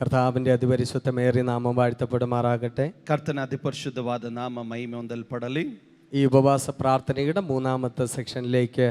കർത്താവിൻ്റെ അതിപരിശുദ്ധമേറിയ നാമം വാഴ്ത്തപ്പെടുമാറാകട്ടെ. ಕರ್ತನ ಅತಿಪರಿಶುದ್ಧವಾದ ನಾಮ ಮಹಿಮೆ ಹೊಂದಲ್ಪಡಲಿ. ഈ ഉപവാസ പ്രാർത്ഥനയുടെ മൂന്നാമത്തെ സെക്ഷനിലേക്ക്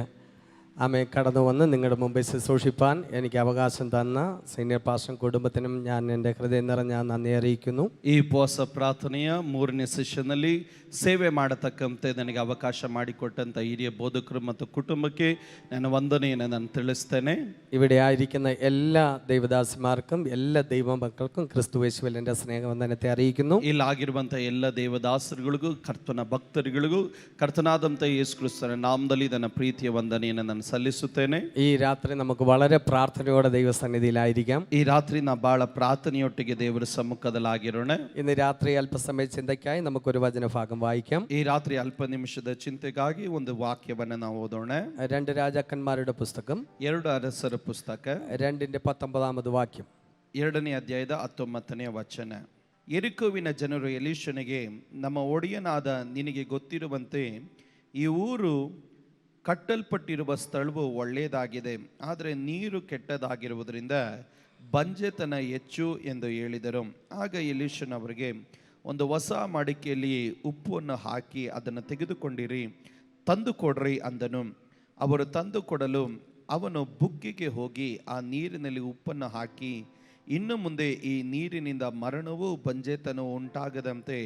കടന്നു വന്ന് നിങ്ങളുടെ മുമ്പിൽ ശുശ്രൂഷിപ്പാൻ എനിക്ക് അവകാശം തന്ന സീനിയർ പാസ്റ്റർ കുടുംബത്തിനും ഞാൻ എൻ്റെ ഹൃദയം നിറഞ്ഞ നന്ദി അറിയിക്കുന്നു. ಈ ಉಪವಾಸ ಪ್ರಾರ್ಥನೆಯ ಮೂರನೇ ಸೆಷನ್ನಲ್ಲಿ ಸೇವೆ ಮಾಡತಕ್ಕಂತೆ ನನಗೆ ಅವಕಾಶ ಮಾಡಿಕೊಟ್ಟಂಥ ಹಿರಿಯ ಬೋಧಕರು ಮತ್ತು ಕುಟುಂಬಕ್ಕೆ ನನ್ನ ವಂದನೆಯನ್ನು ನಾನು ತಿಳಿಸ್ತೇನೆ. ഇവിടെ ആയിരിക്കുന്ന എല്ലാ ദൈവദാസന്മാർക്കും എല്ലാ ദൈവമക്കൾക്കും ക്രിസ്തുയേശുവിൽ എൻ്റെ സ്നേഹവന്ദനത്തെ അറിയിക്കുന്നു. ಇಲ್ಲಾಗಿರುವಂಥ ಎಲ್ಲ ದೇವದಾಸರುಗಳಿಗೂ ಕರ್ತನ ಭಕ್ತರುಗಳಿಗೂ ಕರ್ತನಾದಂಥ ಯೇಸು ಕ್ರಿಸ್ತನ ನಾಮದಲ್ಲಿ ನನ್ನ ಪ್ರೀತಿಯ ವಂದನೆಯನ್ನು ನಾನು ಸಲ್ಲಿಸುತ್ತೇನೆ. ഈ രാത്രി നമുക്ക് വളരെ പ്രാർത്ഥനയോടെ ദൈവസന്നിധിയിലായിരിക്കാം. ಈ ರಾತ್ರಿ ನಾ ಬಹಳ ಪ್ರಾರ್ಥನೆಯೊಟ್ಟಿಗೆ ದೇವರ ಸಮ್ಮುಖದಲ್ಲಾಗಿರೋಣ. ഇന്ന് രാത്ರಿ അല്പസമയ ചിന്തയ്ക്കായി നമുക്കൊരു വചനഭാഗം വായിക്കാം. ಈ ರಾತ್ರಿ ಅಲ್ಪ ನಿಮಿಷದ ಚಿಂತೆಗಾಗಿ ಒಂದು ವಾಕ್ಯವನ್ನು ನಾವು ಓದೋಣ. 2 രാജാക്കന്മാരുടെ പുസ്തകം 2 ಅರಸರ ಪುಸ್ತಕ 2:19 വാക്യം. 2ನೇ ಅಧ್ಯಾಯದ 19ನೇ ವಚನ. ಯೆರಿಕೋವಿನ ಜನರು ಎಲೀಷನಿಗೆ, ನಮ್ಮ ಒಡೆಯನಾದ ನಿನಗೆ ಗೊತ್ತಿರುವಂತೆ ಈ ಊರು ಕಟ್ಟಲ್ಪಟ್ಟಿರುವ ಸ್ಥಳವು ಒಳ್ಳೆಯದಾಗಿದೆ, ಆದರೆ ನೀರು ಕೆಟ್ಟದಾಗಿರುವುದರಿಂದ ಬಂಜೆತನ ಹೆಚ್ಚು ಎಂದು ಹೇಳಿದರು. ಆಗ ಎಲೀಷನು ಅವರಿಗೆ, ಒಂದು ಹೊಸ ಮಡಿಕೆಯಲ್ಲಿ ಉಪ್ಪನ್ನು ಹಾಕಿ ಅದನ್ನು ತೆಗೆದುಕೊಂಡಿರಿ, ತಂದು ಕೊಡ್ರಿ ಅಂದನು. ಅವರು ತಂದು ಕೊಡಲು ಅವನು ಬುಗ್ಗೆಗೆ ಹೋಗಿ ಆ ನೀರಿನಲ್ಲಿ ಉಪ್ಪನ್ನು ಹಾಕಿ, ಇನ್ನು ಮುಂದೆ ಈ ನೀರಿನಿಂದ ಮರಣವೂ ಬಂಜೆತನವೂ ಉಂಟಾಗದಂತೆ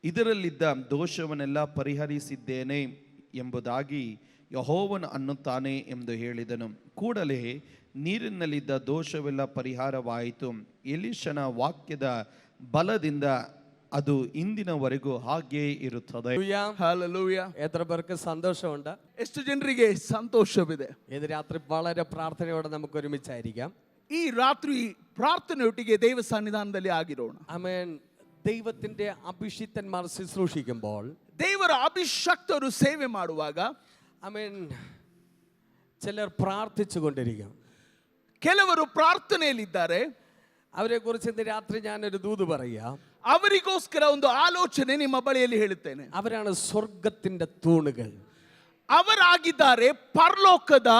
ಇದರಲ್ಲಿದ್ದ ದೋಷವನ್ನೆಲ್ಲ ಪರಿಹರಿಸಿದ್ದೇನೆ ಎಂಬುದಾಗಿ ಯೆಹೋವನು ಅನ್ನುತ್ತಾನೆ ಎಂದು ಹೇಳಿದನು. ಕೂಡಲೇ ನೀರಿನಲ್ಲಿದ್ದ ದೋಷವೆಲ್ಲ ಪರಿಹಾರವಾಯಿತು. ಎಲೀಷನ ವಾಕ್ಯದ ಬಲದಿಂದ ಅದು ಇಂದಿನವರೆಗೂ ಹಾಗೆಯೇ ಇರುತ್ತದೆ. ഹല്ലേലൂയ. എത്ര പേർക്ക് സന്തോഷമുണ്ട്? ಎಷ್ಟು ಜನರಿಗೆ ಸಂತೋಷವಿದೆ? ഇത് രാത്രി വളരെ പ്രാർത്ഥനയോടെ നമുക്ക് ഒരുമിച്ചായിരിക്കാം. ಈ ರಾತ್ರಿ ಪ್ರಾರ್ಥನೆಯೊಟ್ಟಿಗೆ ದೈವ ಸನ್ನಿಧಾನದಲ್ಲಿ ಆಗಿರೋಣ. ആമേൻ. ദൈവത്തിന്റെ അഭിഷിക്തന്മാർ ശുശ്രൂഷിക്കുമ്പോൾ, ದೇವರ ಅಭಿಷಕ್ತರು ಸೇವೆ ಮಾಡುವಾಗ, ആമേൻ, ചിലർ പ്രാർത്ഥിച്ചുകൊണ്ടിരിക്കും. ಕೆಲವರು ಪ್ರಾರ್ಥನೆಯಲ್ಲಿದ್ದಾರೆ. അവരെ കുറിച്ച് ഇന്ന് രാത്രി ഞാനൊരു ദൂത് പറയാം. ಅವರಿಗೋಸ್ಕರ ಒಂದು ಆಲೋಚನೆ ನಿಮ್ಮ ಬಳಿಯಲ್ಲಿ ಹೇಳುತ್ತೇನೆ. അവരാണ് സ്വർഗത്തിന്റെ തൂണുകൾ. ಅವರಾಗಿದ್ದಾರೆ ಪರಲೋಕದ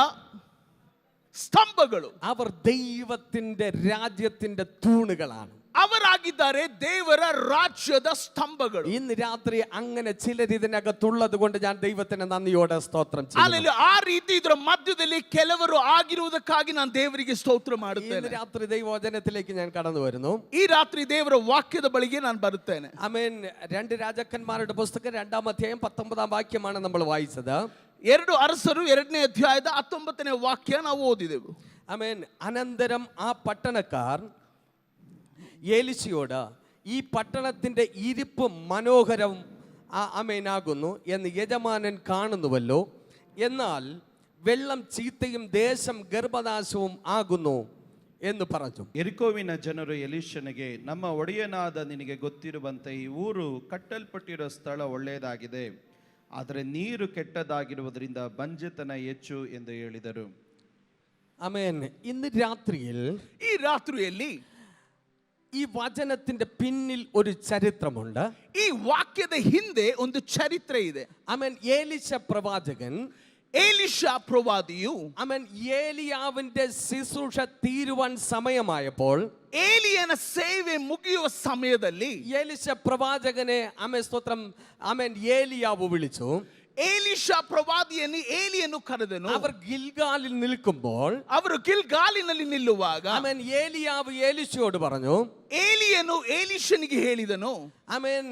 ಸ್ತಂಭಗಳು. അവർ ദൈവത്തിന്റെ രാജ്യത്തിന്റെ തൂണുകളാണ്. ಅವರಾಗಿದ್ದಾರೆ ದೇವರ ರಾಜ್ಯದ ಸ್ತಂಭಗಳು. ഇന്ന് രാത്രി അങ്ങനെ ചിലർ ഇതിനകത്തുള്ളത് കൊണ്ട് ഞാൻ ദൈവത്തിന് നന്ദിയോടെ സ്തോത്രം ചെയ്യുന്നു. ಆ ರೀತಿ ಇದರ ಮಧ್ಯದಲ್ಲಿ ಕೆಲವರು ಆಗಿರುವುದಕ್ಕಾಗಿ ನಾನು ದೇವರಿಗೆ ಸ್ತೋತ್ರ ಮಾಡುತ್ತೇನೆ. ഇന്ന് രാത്രി ദൈവവചനത്തിലേക്ക് ഞാൻ കടന്നു വരുന്നു. ಈ ರಾತ್ರಿ ದೇವರ ವಾಕ್ಯದ ಬಳಿಗೆ ನಾನು ಬರುತ್ತೇನೆ. ആമേൻ. 2 രാജാക്കന്മാരുടെ പുസ്തകം 2-ാം അധ്യായം 19-ാം വാക്യമാണ് നമ്മൾ വായിച്ചത്. 2 ಅರಸರು 2ನೇ ಅಧ್ಯಾಯದ 19ನೇ ವಾಕ್ಯ ನಾವು ಓದಿದೆವು. ആമേൻ. അനന്തരം ആ പട്ടണക്കാർ ഏലിശയോട്, ഈ പട്ടണത്തിന്റെ ഇരിപ്പ് മനോഹരം ആകുന്നു എന്ന് യജമാനൻ കാണുന്നുവല്ലോ, എന്നാൽ വെള്ളം ചീത്തയും ദേശം ഗർഭനാശവും ആകുന്നു എന്ന് പറഞ്ഞു. ಯೆರಿಕೋವಿನ ಜನರು ಎಲೀಷನಿಗೆ, ನಮ್ಮ ಒಡೆಯನಾದ ನಿನಗೆ ಗೊತ್ತಿರುವಂತೆ ಈ ಊರು ಕಟ್ಟಲ್ಪಟ್ಟಿರೋ ಸ್ಥಳ ಒಳ್ಳೆಯದಾಗಿದೆ, ಆದರೆ ನೀರು ಕೆಟ್ಟದಾಗಿರುವುದರಿಂದ ಬಂಜೆತನ ಹೆಚ್ಚು ಎಂದು ಹೇಳಿದರು. ആമേൻ. ഇന്ന് രാത്രിയിൽ, ಈ ರಾತ್ರಿಯಲ್ಲಿ ഈ വചനത്തിന്റെ പിന്നിൽ ഒരു ചരിത്രമുണ്ട്. ಈ ವಾಕ್ಯದ ಹಿಂದೆ ಒಂದು ಚರಿತ್ರೆ ಇದೆ. ആമേൻ. ഏലിശ പ്രവാചകൻ, ഏലീഷ പ്രവാദിയു, ആമേൻ, ഏലിയാവിന്റെ ശുശ്രൂഷ തീരുവാൻ സമയമായപ്പോൾ, ಏಲಿಯನ ಸೇವೆ ಮುಗಿಯುವ ಸಮಯದಲ್ಲಿ ഏലിശ പ്രവാചകനെ സ്തോത്രം ഏലിയാവ് വിളിച്ചു. ಏಲೀಷ ಪ್ರವಾದಿಯನ್ನು ಏಲಿಯನ್ನು ಕರೆದನು. അവർ ഗിൽഗാലിൽ നിൽക്കുമ്പോൾ, ಅವರು ಗಿಲ್ಗಾಲಿನಲ್ಲಿ ನಿಲ್ಲುವಾಗ, ആമേൻ, ഏലിയാവ് ഏലിശയോട് പറഞ്ഞു, ಏಲಿಯನು ಏಲೀಷನಿಗೆ ಹೇಳಿದನು, ആമേൻ,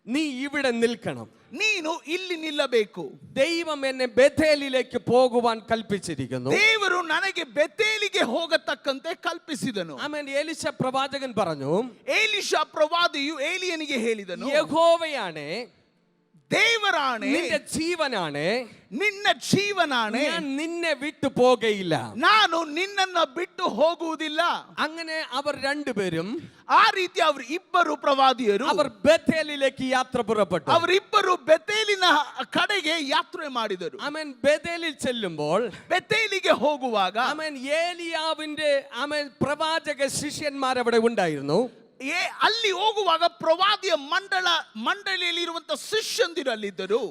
നീ ഇവിടെ നിൽക്കണം, ನೀನು ಇಲ್ಲಿ ನಿಲ್ಲಬೇಕು. ദൈവം എന്നെ ബേഥേലിലേക്ക് പോകുവാൻ കൽപ്പിച്ചിരിക്കുന്നു. ದೇವರು ನನಗೆ ಬೆತೇಲಿಗೆ ಹೋಗತಕ್ಕಂತೆ ಕಲ್ಪಿಸಿದನು. ആമേൻ. ഏലിശ പ്രവാചകൻ പറഞ്ഞു, ಏಲೀಷ ಪ್ರವಾದಿಯು ಏಲಿಯನಿಗೆ ಹೇಳಿದನು, യഹോവയാണ്, ದೇವರಾಣೆ, നിന്റെ ജീവനാണ്, ನಿನ್ನ ಜೀವನಾಣೆ, ഞാൻ നിന്നെ വിട്ടു പോകയില്ല, ನಾನು ನಿನ್ನನ್ನು ಬಿಟ್ಟು ಹೋಗುವುದಿಲ್ಲ. അങ്ങനെ അവർ രണ്ടുപേരും, ಆ ರೀತಿ ಅವರು ಇಬ್ಬರು ಪ್ರವಾದಿಯರು, അവർ ബേഥേലിലേക്ക് യാത്ര പുറപ്പെട്ടു. ಅವರಿಬ್ಬರು ಬೆತೇಲಿನ ಕಡೆಗೆ ಯಾತ್ರೆ ಮಾಡಿದರು. ആമേൻ. ബേഥേലിൽ ചെല്ലുമ്പോൾ, ಬೆತೇಲಿಗೆ ಹೋಗುವಾಗ, ആമേൻ, ഏലിയാവിന്റെ പ്രവാചക ശിഷ്യന്മാർ അവിടെ ഉണ്ടായിരുന്നു. ಅಲ್ಲಿ ಹೋಗುವಾಗ ಪ್ರವಾದಿಯ ಮಂಡಳಿಯಲ್ಲಿ ಇರುವಂತ ಶಿಷ್ಯಂದಿರು ಅಲ್ಲಿದ್ದರು.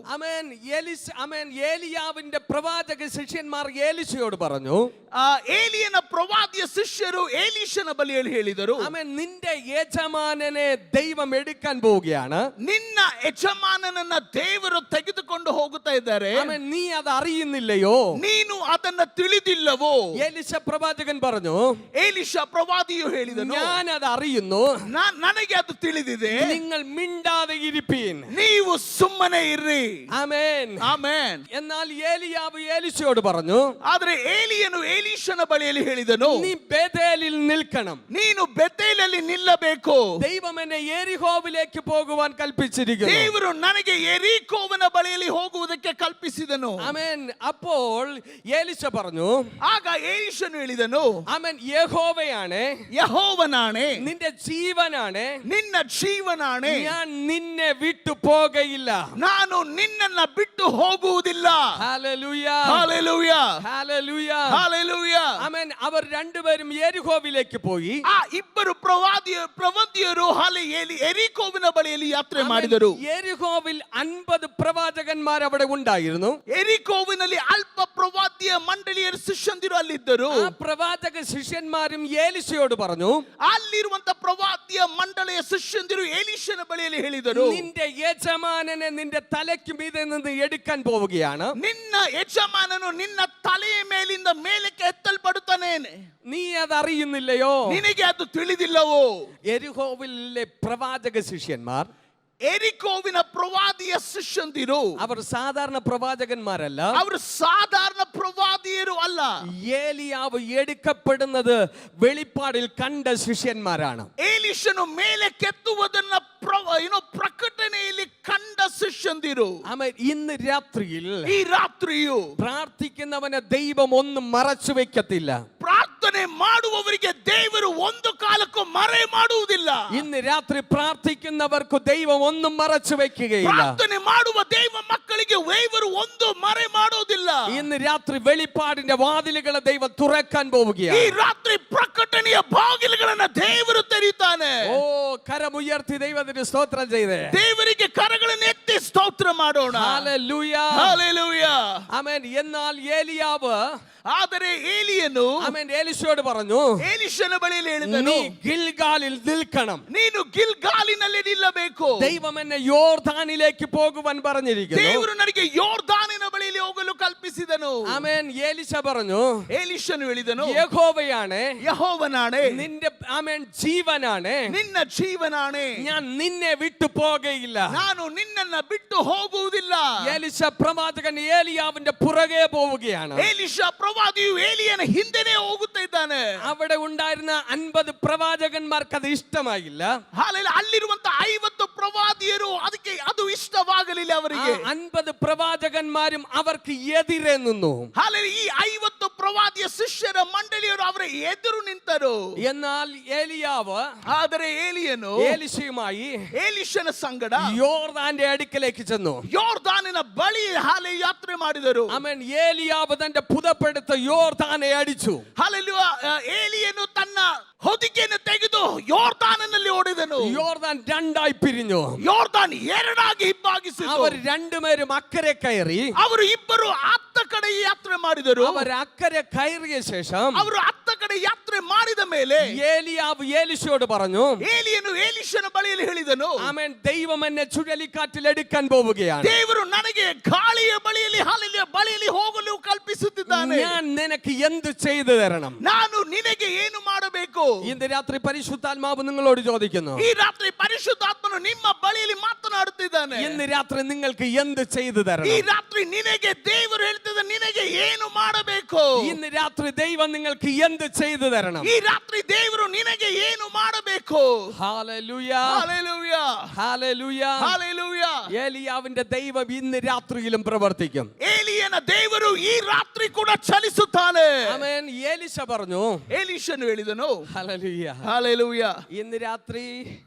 ഏലിയാവിന്റെ പ്രവാചക ശിഷ്യന്മാർ ഏലിശയോട് പറഞ്ഞു, ಏಲಿಯನ ಪ್ರವಾದಿಯ ಶಿಷ್ಯರು ಏಲೀಷನ ಬಳಿಯಲ್ಲಿ ಹೇಳಿದರು, നിന്റെ യജമാനനെ ദൈവം എടുക്കാൻ പോവുകയാണ്, ನಿನ್ನ ಯಜಮಾನನನ್ನ ದೇವರು ತೆಗೆದುಕೊಂಡು ಹೋಗುತ್ತಾ ಇದ್ದಾರೆ, നീ അത് അറിയുന്നില്ലയോ? ನೀನು ಅದನ್ನ ತಿಳಿದಿಲ್ಲವೋ? ഏലിശ പ്രവാചകൻ പറഞ്ഞു, ಏಲಿಷ ಪ್ರವಾದಿಯು ಹೇಳಿದನು, ഞാൻ അത് അറിയുന്നു, ನನಗೆ ಅದು ತಿಳಿದಿದೆ, നിങ്ങൾ മിണ്ടാതെ ഇരിപ്പീൻ, ನೀವು ಸುಮ್ಮನೆ ಇರ್ರಿ. ആമേൻ ಆಮೆನ್. എന്നാൽ ഏലിയാവ് ഏലിശയോട് പറഞ്ഞു, ಆದ್ರೆ ಏಲಿಯನು ಏಲೀಷನ ಬಳಿಯಲ್ಲಿ ಹೇಳಿದನು, നീ ബേഥേലിൽ നിൽക്കണം, ನೀನು ಬೆತೇಲಲ್ಲಿ ನಿಲ್ಲಬೇಕು, ദൈവം എന്നെ യെരിഹോവിലേക്ക് പോകുവാൻ കൽപ്പിച്ചിരിക്കുന്നു. ದೇವರು ನನಗೆ ಯೆರಿಕೋವನ ಬಳಿಯಲ್ಲಿ ಹೋಗುವುದಕ್ಕೆ ಕಲ್ಪಿಸಿದನು. ആമേൻ. അപ്പോൾ ഏലിശ പറഞ്ഞു, ಆಗ ಏಲೀಷನು ಹೇಳಿದನು, ആമേൻ, യഹോവയാണ്, ಯೆಹೋವನಾಣೆ, നിന്റെ ജീവനാണ്, ನಿನ್ನ ಜೀವನಾಣೆ, ഞാൻ നിന്നെ വിട്ടു പോകയില്ല. ನಾನು ನಿನ್ನನ್ನ ಬಿಟ್ಟು ಹೋಗುವುದಿಲ್ಲ. Hallelujah, hallelujah, hallelujah, hallelujah. Amen. അവർ രണ്ടുപേരും യെരിഹോവിലേക്ക് പോയി. ಆ ಇಬ್ಬರು ಪ್ರವಾದಿಯರು ಯೆರಿಕೋವಿನ ಬಳಿಯಲ್ಲಿ ಯಾತ್ರೆ ಮಾಡಿದರು. യെരിഹോവിൽ 50 പ്രവാചകന്മാർ അവിടെ ഉണ്ടായിരുന്നു. ಯೆರಿಕೋವಿನಲ್ಲಿ ಅಲ್ಪ ಪ್ರವಾದಿಯ ಮಂಡಳಿಯ ಶಿಷ್ಯಂದಿರು ಅಲ್ಲಿದ್ದರು. ആ പ്രവാചക ശിഷ്യന്മാരും ഏലിശയോട് പറഞ്ഞു, ಅಲ್ಲಿರುವಂತ ಪ್ರವಾದಿಯ ಮಂಡಳಿಯ ಶಿಷ್ಯಂದಿರು ಏಲೀಷನ ಬಳಿಯಲ್ಲಿ ಹೇಳಿದರು, നിന്റെ യജമാനനെ നിന്റെ തലയ്ക്ക് മീതെ നിന്ന് എടുക്കാൻ പോവുകയാണ്, ನಿನ್ನ ಯಜಮಾನನು ನಿನ್ನ ತಲೆಯ ಮೇಲಿಂದ ಮೇಲಕ್ಕೆ ಎತ್ತಲ್ಪಡುತ್ತಾನೆ, നീ അത് അറിയുന്നില്ലയോ? ನಿನಗೆ ಅದು ತಿಳಿದಿಲ್ಲವೋ? യെരിഹോവിലെ പ്രവാചക ശിഷ്യന്മാർ, ಯೆರಿಕೋವಿನ ಪ್ರವಾದಿಯ ಶಿಷ್ಯಂದಿರು, അവർ സാധാരണ പ്രവാചകന്മാരല്ല, ಅವರು ಸಾಧಾರಣ ಪ್ರವಾದಿಯರು ಅಲ್ಲ. ഏലിയാവ് എടുക്കപ്പെടുന്നത് വെളിപ്പാടിൽ കണ്ട ശിഷ്യന്മാരാണ്. ಏಲೀಷನು ಮೇಲೆ ಕೆತ್ತುವುದನ್ನ ಪ್ರಕಟಣೆಯಲ್ಲಿ ಕಂಡ ಶಿಷ್ಯಂದಿರು. ആമേൻ. ഇന്ന് രാത്രിയിൽ ಈ ರಾತ್ರಿಯು പ്രാർത്ഥിക്കുന്നവനെ ദൈവം ഒന്നും മറച്ചു വെക്കത്തില്ല. ಪ್ರಾರ್ಥನೆ ಮಾಡುವವರಿಗೆ ದೇವರು ಒಂದು ಕಾಲಕ್ಕೂ ಮರೆ ಮಾಡುವುದಿಲ್ಲ. ഇന്ന് രാത്രി പ്രാർത്ഥിക്കുന്നവർക്ക് ദൈവം ഒന്നും മറച്ചു വെക്കുകയില്ല. ಪ್ರಾರ್ಥನೆ ಮಾಡುವ ದೈವ ಮಕ್ಕಳಿಗೆ ದೇವರು ಒಂದು ಮರೆ ಮಾಡೋದಿಲ್ಲ. ഇന്ന് രാത്രി വെളിപ്പാടിന്റെ വാതിലുകളെ ദൈവം തുറക്കാൻ ಈ പോവുകയാണ്. ರಾತ್ರಿ ಪ್ರಕಟಣೆಯ ಬಾಗಿಲುಗಳನ್ನು ದೇವರು ತೆರೀತಾನೆ. ഓ, കരമുയർത്തി ദൈവത്തിന് സ്തോത്രം ചെയ്തേ. ದೇವರಿಗೆ ಕರಗಳನ್ನು ಎತ್ತಿ ಸ್ತೋತ್ರ ಮಾಡೋಣ. Hallelujah, hallelujah. ആമേൻ. എന്നാൽ ഏലിയാവ്, ಆದರೆ ಏಲಿಯನು ആമേൻ, ഏലിശയോട് പറഞ്ഞു, ಏಲೀಷನ ಬಳಿಯಲ್ಲಿ ಹೇಳಿದನು, നീ ഗിൽഗാലിൽ നിൽക്കണം, ನೀನು ಗಿಲ್ಗಾಲಿನಲ್ಲಿ ನಿಲ್ಲಬೇಕು. ദൈവം എന്നെ യോർദാനിലേക്ക് പോകുവാൻ പറഞ്ഞിരിക്കുന്നു. ದೇವರು ನನಗೆ ಯೋರ್ದಾನಿನ ಬಳಿಯಲ್ಲಿ ಹೋಗಲು ಕಲ್ಪಿಸಿದನು. ആമേൻ. ഏലിശ പറഞ്ഞു, ಏಲೀಷನು ಹೇಳಿದನು, യഹോവയാണ്, ಯೆಹೋವನಾಣೆ, നിന്റെ ആമേൻ ജീവനാണ്, ನಿನ್ನ ಜೀವನಾಣೆ, ഞാൻ നിന്നെ വിട്ടു പോകയില്ല. ನಾನು ನಿನ್ನನ್ನ ಬಿಟ್ಟು ಹೋಗುವುದಿಲ್ಲ. ഏലിശ പ്രവാചകൻ ഏലിയാവിന്റെ പുറകെ പോവുകയാണ്. ಏಲೀಷ ಪ್ರವಾದಿಯು ಏಲಿಯನ ಹಿಂದೆನೇ ಹೋಗುತ್ತಾ ಇದ್ದಾನೆ. അവിടെ ഉണ്ടായിരുന്ന 50 പ്രവാചകന്മാർക്ക് അത് ഇഷ്ടമായില്ല. ಅಲ್ಲಿರುವಂತ 50 ಪ್ರವಾದಿಯರು ಅದಕ್ಕೆ ಅದು ಇಷ್ಟವಾಗಲಿಲ್ಲ ಅವರಿಗೆ. 50 പ്രവാചകന്മാരും അവർക്ക് എതിരെ നിന്നു. ಈ 50 ಪ್ರವಾದಿಯ ಶಿಷ್ಯರ ಮಂಡಳಿಯರು ಅವರ ಎದುರು ನಿಂತರು. എന്നാൽ ഏലിയാവ്, ಆದರೆ ಏಲಿಯನು ഏലിശയുമായി ಏಲೀಷನ ಸಂಗಡ യോർദാന്റെ അടുക്കലേക്ക് ചെന്നു. ಯೋರ್ದಾನಿನ ಬಳಿ ಯಾತ್ರೆ ಮಾಡಿದರು. ആമേൻ. ഏലിയാവ് തന്റെ പുതപ്പെടുത്ത് യോർദാനെ അടിച്ചു. ಹಲ್ಲೆಲೂಯಾ. ಏಲಿಯನು ತನ್ನ ಹೊದಿಕೆಯನ್ನು ತೆಗೆದು ಯೋರ್ದಾನಿನಲ್ಲಿ ಓಡಿದನು. യോർദാൻ രണ്ടായി പിരിഞ്ഞു. ಯೋರ್ದಾನ್ ಎರಡಾಗಿ ಇಬ್ಬಾಗಿಸಿತು. അവർ രണ്ടുപേരും അക്കരെ കയറി. ಅವರು ಇಬ್ಬರು ಅತ್ತ ಕಡೆ ಯಾತ್ರೆ ಮಾಡಿದರು. അവർ അക്കരെ കയറിയ ശേഷം ಅವರು ಅತ್ತ ಕಡೆ ಯಾತ್ರೆ ಮಾಡಿದ ಮೇಲೆ ഏലിയാവ് ഏലിശയോട് പറഞ്ഞു, ಏಲಿಯನು ಏಲೀಷನ ಬಳಿಯಲ್ಲಿ ಹೇಳಿದನು, ആമേൻ, ദൈവം എന്നെ ചുഴലിക്കാറ്റിൽ എടുക്കാൻ പോവുകയാണ്. ದೇವರು ನನಗೆ ಗಾಳಿಯ ಬಳಿಯಲ್ಲಿ ಹೋಗಲು ಕಲ್ಪಿಸುತ್ತಿದ್ದಾನೆ. ഞാൻ നിനക്ക് എന്ത് ചെയ്തു തരണം? ನಾನು ನಿನಗೆ ಏನು ಮಾಡಬೇಕು? ഇന്ന് രാത്രി പരിശുദ്ധാത്മാവ് നിങ്ങളോട് ചോദിക്കുന്നു. ಈ ರಾತ್ರಿ ಪರಿಶುದ್ಧಾತ್ಮನು ನಿಮ್ಮ ಬಳಿಯಲ್ಲಿ ಮಾತನಾಡುತ್ತಿದ್ದಾನೆ. ഇന്ന് രാത്രി നിങ്ങൾക്ക് എന്ത് ചെയ്തു ಈ തരണം? ರಾತ್ರಿ ನಿನಗೆ ದೇವರು ಹೇಳ್ತಿದ್ದ ನಿನಗೆ ಏನು ಮಾಡಬೇಕು? ഇന്ന് രാത്രി ദൈവം നിങ്ങൾക്ക് എന്ത് ചെയ്തു തരണം? ಈ ರಾತ್ರಿ ದೇವರು ನಿನಗೆ ಏನು ಮಾಡಬೇಕು? Hallelujah, hallelujah, hallelujah. ഹല്ലേലൂയ. ഏലിയാവിന്റെ ദൈവം ഇന്ന് രാത്രിയിലും പ്രവർത്തിക്കും. ಏಲಿಯನ ದೇವರು ಈ ರಾತ್ರಿ ಕೂಡ ಚಲಿಸುತ್ತಾನೆ. ആമേൻ. ഏലിശ പറഞ്ഞു, ಏಲೀಷನು ಹೇಳಿದನು, ഹല്ലേലൂയ, ಹಲ್ಲೆಲೂಯ. ഇന്ന് രാത്രി,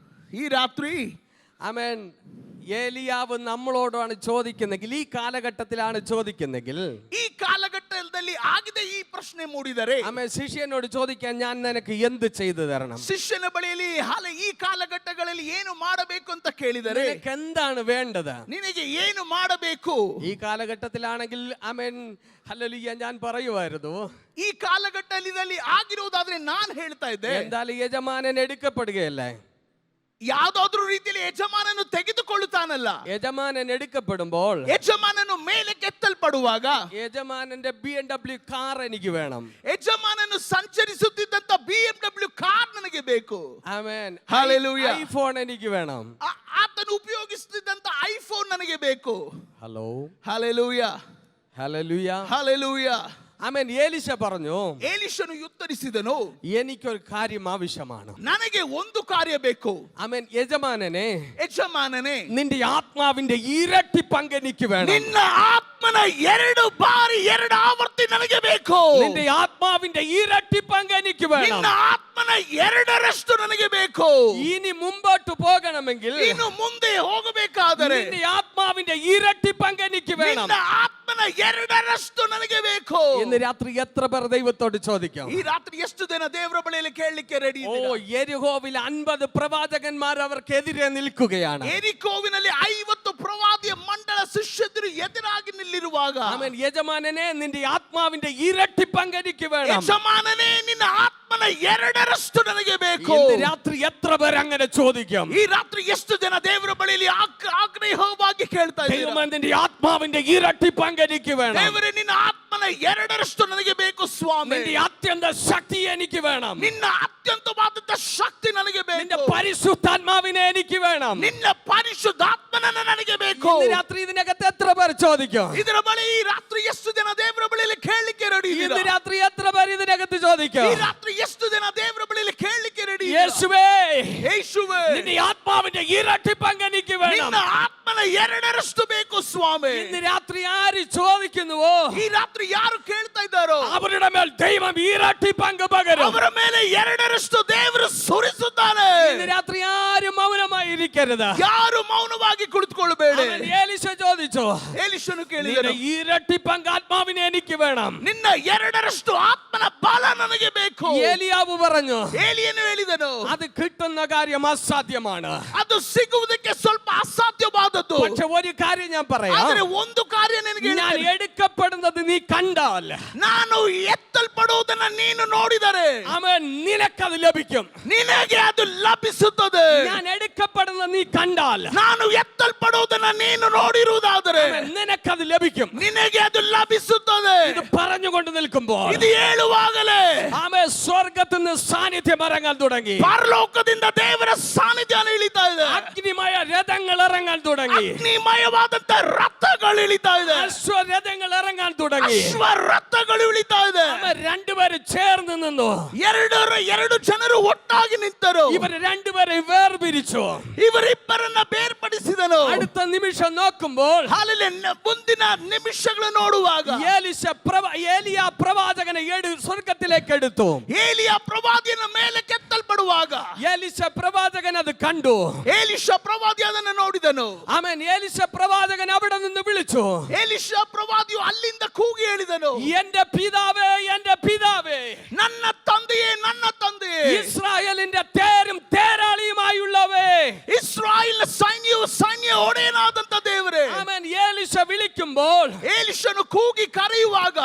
ಈ ರಾತ್ರಿ ആമേൻ, ഏലിയാവ് നമ്മളോടാണ് ചോദിക്കുന്നെങ്കിൽ, ഈ കാലഘട്ടത്തിലാണ് ചോദിക്കുന്നെങ്കിൽ, ಈ ಕಾಲಘಟ್ಟ ಕಾಲಘಟ್ಟದಲ್ಲಿ ಆಗಿದೆ ಈ ಪ್ರಶ್ನೆ ಮೂಡಿದರೆ ആമേൻ ശിഷ്യനോട് ചോദിക്കാൻ ഞാൻ നിനക്ക് എന്ത് ചെയ്തു തരണം? ಶಿಷ್ಯನ ಬಳಿಯಲ್ಲಿ ಈ ಕಾಲಘಟ್ಟಗಳಲ್ಲಿ ಏನು ಮಾಡಬೇಕು ಅಂತ ಕೇಳಿದರೆ നിനക്ക് എന്താണ് വേണ്ടത്? ನಿನಗೆ ಏನು ಮಾಡಬೇಕು? ഈ കാലഘട്ടത്തിലാണെങ്കിൽ ആമേൻ ഹല്ലേലൂയ ഞാൻ പറയുമായിരുന്നു, ಈ ಕಾಲಘಟ್ಟದಲ್ಲಿ ಆಗಿರುವುದಾದ್ರೆ ನಾನು ಹೇಳ್ತಾ ಇದ್ದೆ, എന്തായാലും യജമാനൻ എടുക്കപ്പെടുകയല്ലേ. ಯಾವ್ದಾದ್ರೂ ರೀತಿಯಲ್ಲಿ ಯಜಮಾನನು ತೆಗೆದುಕೊಳ್ಳುತ್ತಾನಲ್ಲ, യജമാനൻ എടുക്കപ്പെടുമ്പോൾ ಯಜಮಾನನು ಮೇಲೆ ಕೆತ್ತಲ್ಪಡುವಾಗ യജമാനന്റെ BMW കാർ എനിക്ക് വേണം. ಯಜಮಾನನು ಸಂಚರಿಸುತ್ತಿದ್ದಂತ BMW ಕಾರ್ ನನಗೆ ಬೇಕು. ആമേൻ. Hallelujah. ಐಫೋൺ എനിക്ക് വേണം. ಆತನು ಉಪಯೋಗಿಸುತ್ತಿದ್ದಂತ ಐಫೋನ್ ನನಗೆ ಬೇಕು. Hello Hallelujah. ഹല്ലേലൂയ. Hallelujah. ആമേൻ. എലീശ പറഞ്ഞു, ಎಲೀಷನು ಉತ್ತರಿಸಿದನು, എനിക്കൊരു കാര്യം ആവശ്യമാണ്. ನನಗೆ ಒಂದು ಕಾರ್ಯ ಬೇಕು. ആമേൻ. യജമാനനെ, ಯಜಮಾನನೇ, നിന്റെ ആത്മാവിന്റെ ഇരട്ടി പങ്ക് എനിക്ക് വേണം. ನಿನ್ನ ಆತ್ಮನ 2 ಬಾರಿ 2 ಆವರ್ತಿ ನನಗೆ ಬೇಕು. നിന്റെ ആത്മാവിന്റെ ഇരട്ടി പങ്ക് എനിക്ക് വേണം. ನಿನ್ನ ಆತ್ಮನ 2ರಷ್ಟು ನನಗೆ ಬೇಕು. ഇനി മുമ്പോട്ട് പോകണമെങ്കിൽ ಇನ್ನು ಮುಂದೆ ಹೋಗಬೇಕಾದರೆ നിന്റെ ആത്മാവിന്റെ ഇരട്ടി പങ്ക് എനിക്ക് വേണം. ನಿನ್ನ ಆತ್ಮನ 2ರಷ್ಟು ನನಗೆ ಬೇಕು. ഇന്ന് രാത്രി എത്ര പേർ ദൈവത്തോട് ചോദിക്കും? ಈ ರಾತ್ರಿ ಎಷ್ಟು ಜನ ದೇವರ ಬಳಿಯಲ್ಲಿ ಕೇಳಲಿಕ್ಕೆ ರೆಡಿ ഓ, യെരിഹോവിൽ 50 പ്രവാചകന്മാർ അവർക്കെതിരെ നിൽക്കുകയാണ്. ಎರಿಕೋವಿನಲ್ಲಿ 50 ಪ್ರವಾದಿಯ ಮಂಡಳ ಶಿಷ್ಯರು ಎದುರಾಗಿ ನಿಲ್ಲಿರುವಾಗ, ആമേൻ. യജമാനനെ, നിന്റെ ആത്മാവിന്റെ ഇരട്ടി പങ്ക് എനിക്ക് വേണം. ಯಜಮಾನನೇ, ನಿನ್ನ ಆತ್ಮನ 2ರಷ್ಟು ನನಗೆ ಬೇಕು. ഇന്ന് രാത്രി എത്ര പേർ അങ്ങനെ ചോദിക്കും? ಈ ರಾತ್ರಿ ಎಷ್ಟು ಜನ ದೇವರ ಬಳಿಯಲ್ಲಿ ಆಗ್ರಹವಾಗಿ ಕೇಳ್ತಾ ಇದ್ದಾರೆ, ദൈവമേ, നിന്റെ ആത്മാവിന്റെ ഇരട്ടി പങ്ക് എനിക്ക് വേണം. ದೇವರೇ, ನಿನ್ನ ಆತ್ಮನ 2ರಷ್ಟು ನನಗೆ ಬೇಕು ಸ್ವಾಮಿ. നിന്റെ അത്യന്ത ശക്തി എനിക്ക് വേണം. ನಿನ್ನ ಅತ್ಯಂತವಾದಂತ ಶಕ್ತಿ ನನಗೆ നിന്റെ ಬೇಕು. പരിശുദ്ധാത്മാവിനെ എനിക്ക് വേണം. ನಿನ್ನ ಪರಿಶುದ್ಧಾತ್ಮನನ್ನು ನನಗೆ ಬೇಕು. ഇന്ന് രാത്രി ഇതിനകത്ത് എത്ര പേർ ചോദിക്കും? ಇದರ ಬಳಿ ಈ ರಾತ್ರಿ ಎಷ್ಟು ಜನ ದೇವರ ಬಳಿಯಲ್ಲಿ ಕೇಳಲಿಕ್ಕೆ ರೆಡಿ ഇന്ന് ಇದ್ದೀರಾ? രാത്രി എത്ര പേർ ഇതിനകത്ത് ചോദിക്കും? ಈ ರಾತ್ರಿ ಎಷ್ಟು ಜನ ದೇವರ ಬಳಿಯಲ್ಲಿ ಕೇಳಲಿಕ್ಕೆ ರೆಡಿ ಇದ್ದೀರಾ? യേശുവേ, ಯೇಸುವೇ, നിന്റെ ആത്മാവിന്റെ ഇരട്ടി പങ്ക് എനിക്ക് വേണം. ನಿನ್ನ ಆತ್ಮನ 2ರಷ್ಟು ಬೇಕು ಸ್ವಾಮಿ. ഇന്ന് രാത്രി ആര് ചോദിക്കുന്നുവോ ಈ ರಾತ್ರಿ ಯಾರು ಕೇಳ್ತಾ ಇದ್ದಾರೋ അവരുടെ മേൽ ദൈവം ഇരട്ടി പങ്ക് പകരും. ಅವರ ಮೇಲೆ 2ರಷ್ಟು ದೇವರು ಸುರಿಸುತ್ತಾನೆ. ഇന്ന് രാത്രി ആരും മൗനമായി ഇരിക്കരുത്. ಯಾರು ಮೌನವಾಗಿ ಕುಳಿತುಕೊಳ್ಳಬೇಡಿ. അവൻ എലീശ ചോദിച്ചു, ಎಲೀಷನು നിന്റെ ಕೇಳಿದನು, ഇരട്ടി പങ്ക് ആത്മാവിനെ എനിക്ക് വേണം. ನಿನ್ನ 2ರಷ್ಟು ಆತ್ಮನ ಬಲ ನನಗೆ ಬೇಕು. ഏലിയാവ് പറഞ്ഞു, ಏಲಿಯನು ಹೇಳಿದನು, അത് കിട്ടുന്ന കാര്യം അസാധ്യമാണ്. ಅದು ಸಿಗುವುದಕ್ಕೆ ಸ್ವಲ್ಪ ಅಸಾಧ್ಯವಾದದ್ದು. പക്ഷെ ഒരു കാര്യം ഞാൻ പറയാം, ಆದರೆ ಒಂದು ಕಾರ್ಯ ನಿನಗೆ ഞാൻ ಹೇಳ್ತೇನೆ. എടുക്കപ്പെടുന്നത് നീ കണ്ടാൽ ನಾನು ಎತ್ತಲ್ಪಡುವುದನ್ನು ನೀನು ನೋಡಿದರೆ അവൻ നിനക്കത് ലഭിക്കും. ನಿನಗೆ ಅದು ಲಭಿಸುತ್ತದೆ. ഞാൻ എടുക്കപ്പെടുന്നത് നീ കണ്ടാൽ ನಾನು ಎತ್ತಲ್ಪಡುವುದನ್ನು ನೀನು ನೋಡಿರುವುದಾದರೆ അവൻ നിനക്കത് ലഭിക്കും. ನಿನಗೆ ಅದು ಲಭಿಸುತ್ತದೆ. ഇത് പറഞ്ഞുകൊണ്ട് നിൽക്കുമ്പോൾ ಇದು ಹೇಳುವಾಗಲೇ ആമേൻ, സ്വർഗ്ഗത്തിൽ നിന്ന് സാന്നിധ്യം ഇറങ്ങാൻ തുടങ്ങി. ಪರಲೋಕದಿಂದ ದೇವರ ಸಾನ್ನಿಧ್ಯ ಇಳಿತಾ ಇದೆ. അഗ്നിമയ രഥങ്ങൾ ഇറങ്ങാൻ തുടങ്ങി. ಅಗ್ನಿಮಯವಾದಂತ ರಥಗಳು ಇಳಿತಾ ಇದೆ. അശ്വരഥങ്ങൾ ഇറങ്ങാൻ തുടങ്ങി. ಅಶ್ವ ರಥಗಳು ಇಳಿತಾ ಇದೆ. അവർ രണ്ടുപേരും ചേർന്ന് നിന്നു. 2 ಜನರು ಒಟ್ಟಾಗಿ ನಿಂತರು. ഇവർ രണ്ടുപേരെ വേർപിരിച്ചു. ಇವರಿಬ್ಬರನ್ನ ಬೇರ್ಪಡಿಸಿದನು. അടുത്ത നിമിഷം നോക്കുമ്പോൾ ಹಾಲೆಲೂಯಾ. ಮುಂದಿನ ನಿಮಿಷಗಳು ನೋಡುವಾಗ ഏലിയ പ്രവാചകനെ സ്വർഗത്തിലേക്ക് എടുത്തു. ಏಲಿಯ ಪ್ರವಾದಿಯನ್ನು ಮೇಲೆ ಕೆತ್ತಲ್ಪಡುವಾಗ എലീശ പ്രവാചകൻ അത് കണ്ടു. ಎಲೀಷ ಪ್ರವಾದಿ ಅದನ್ನು ನೋಡಿದನು. ആമേൻ. എലീശ പ്രവാചകൻ അവിടെ നിന്ന് വിളിച്ചു, ಎಲೀಷ ಪ್ರವಾದಿಯು ಅಲ್ಲಿಂದ ಕೂಗಿ ಹೇಳಿದನು, എന്റെ പിതാവേ, എന്റെ പിതാവേ, ನನ್ನ ತಂದೆಯೇ, ನನ್ನ ತಂದೆಯೇ, ഇസ്രായേലിന്റെ തേരും തേരാളിയുമായുള്ളവേ. ಇಸ್ರಾಯೇಲ್ ಸೈನ್ಯವು ಸೈನ್ಯ ಒಡೆಯನಾದಂತ ದೇವರೇ. ആമേൻ. എലീശ വിളിക്കുമ്പോൾ ಎಲೀಷನು ಕೂಗಿ ಕರೆಯುವಾಗ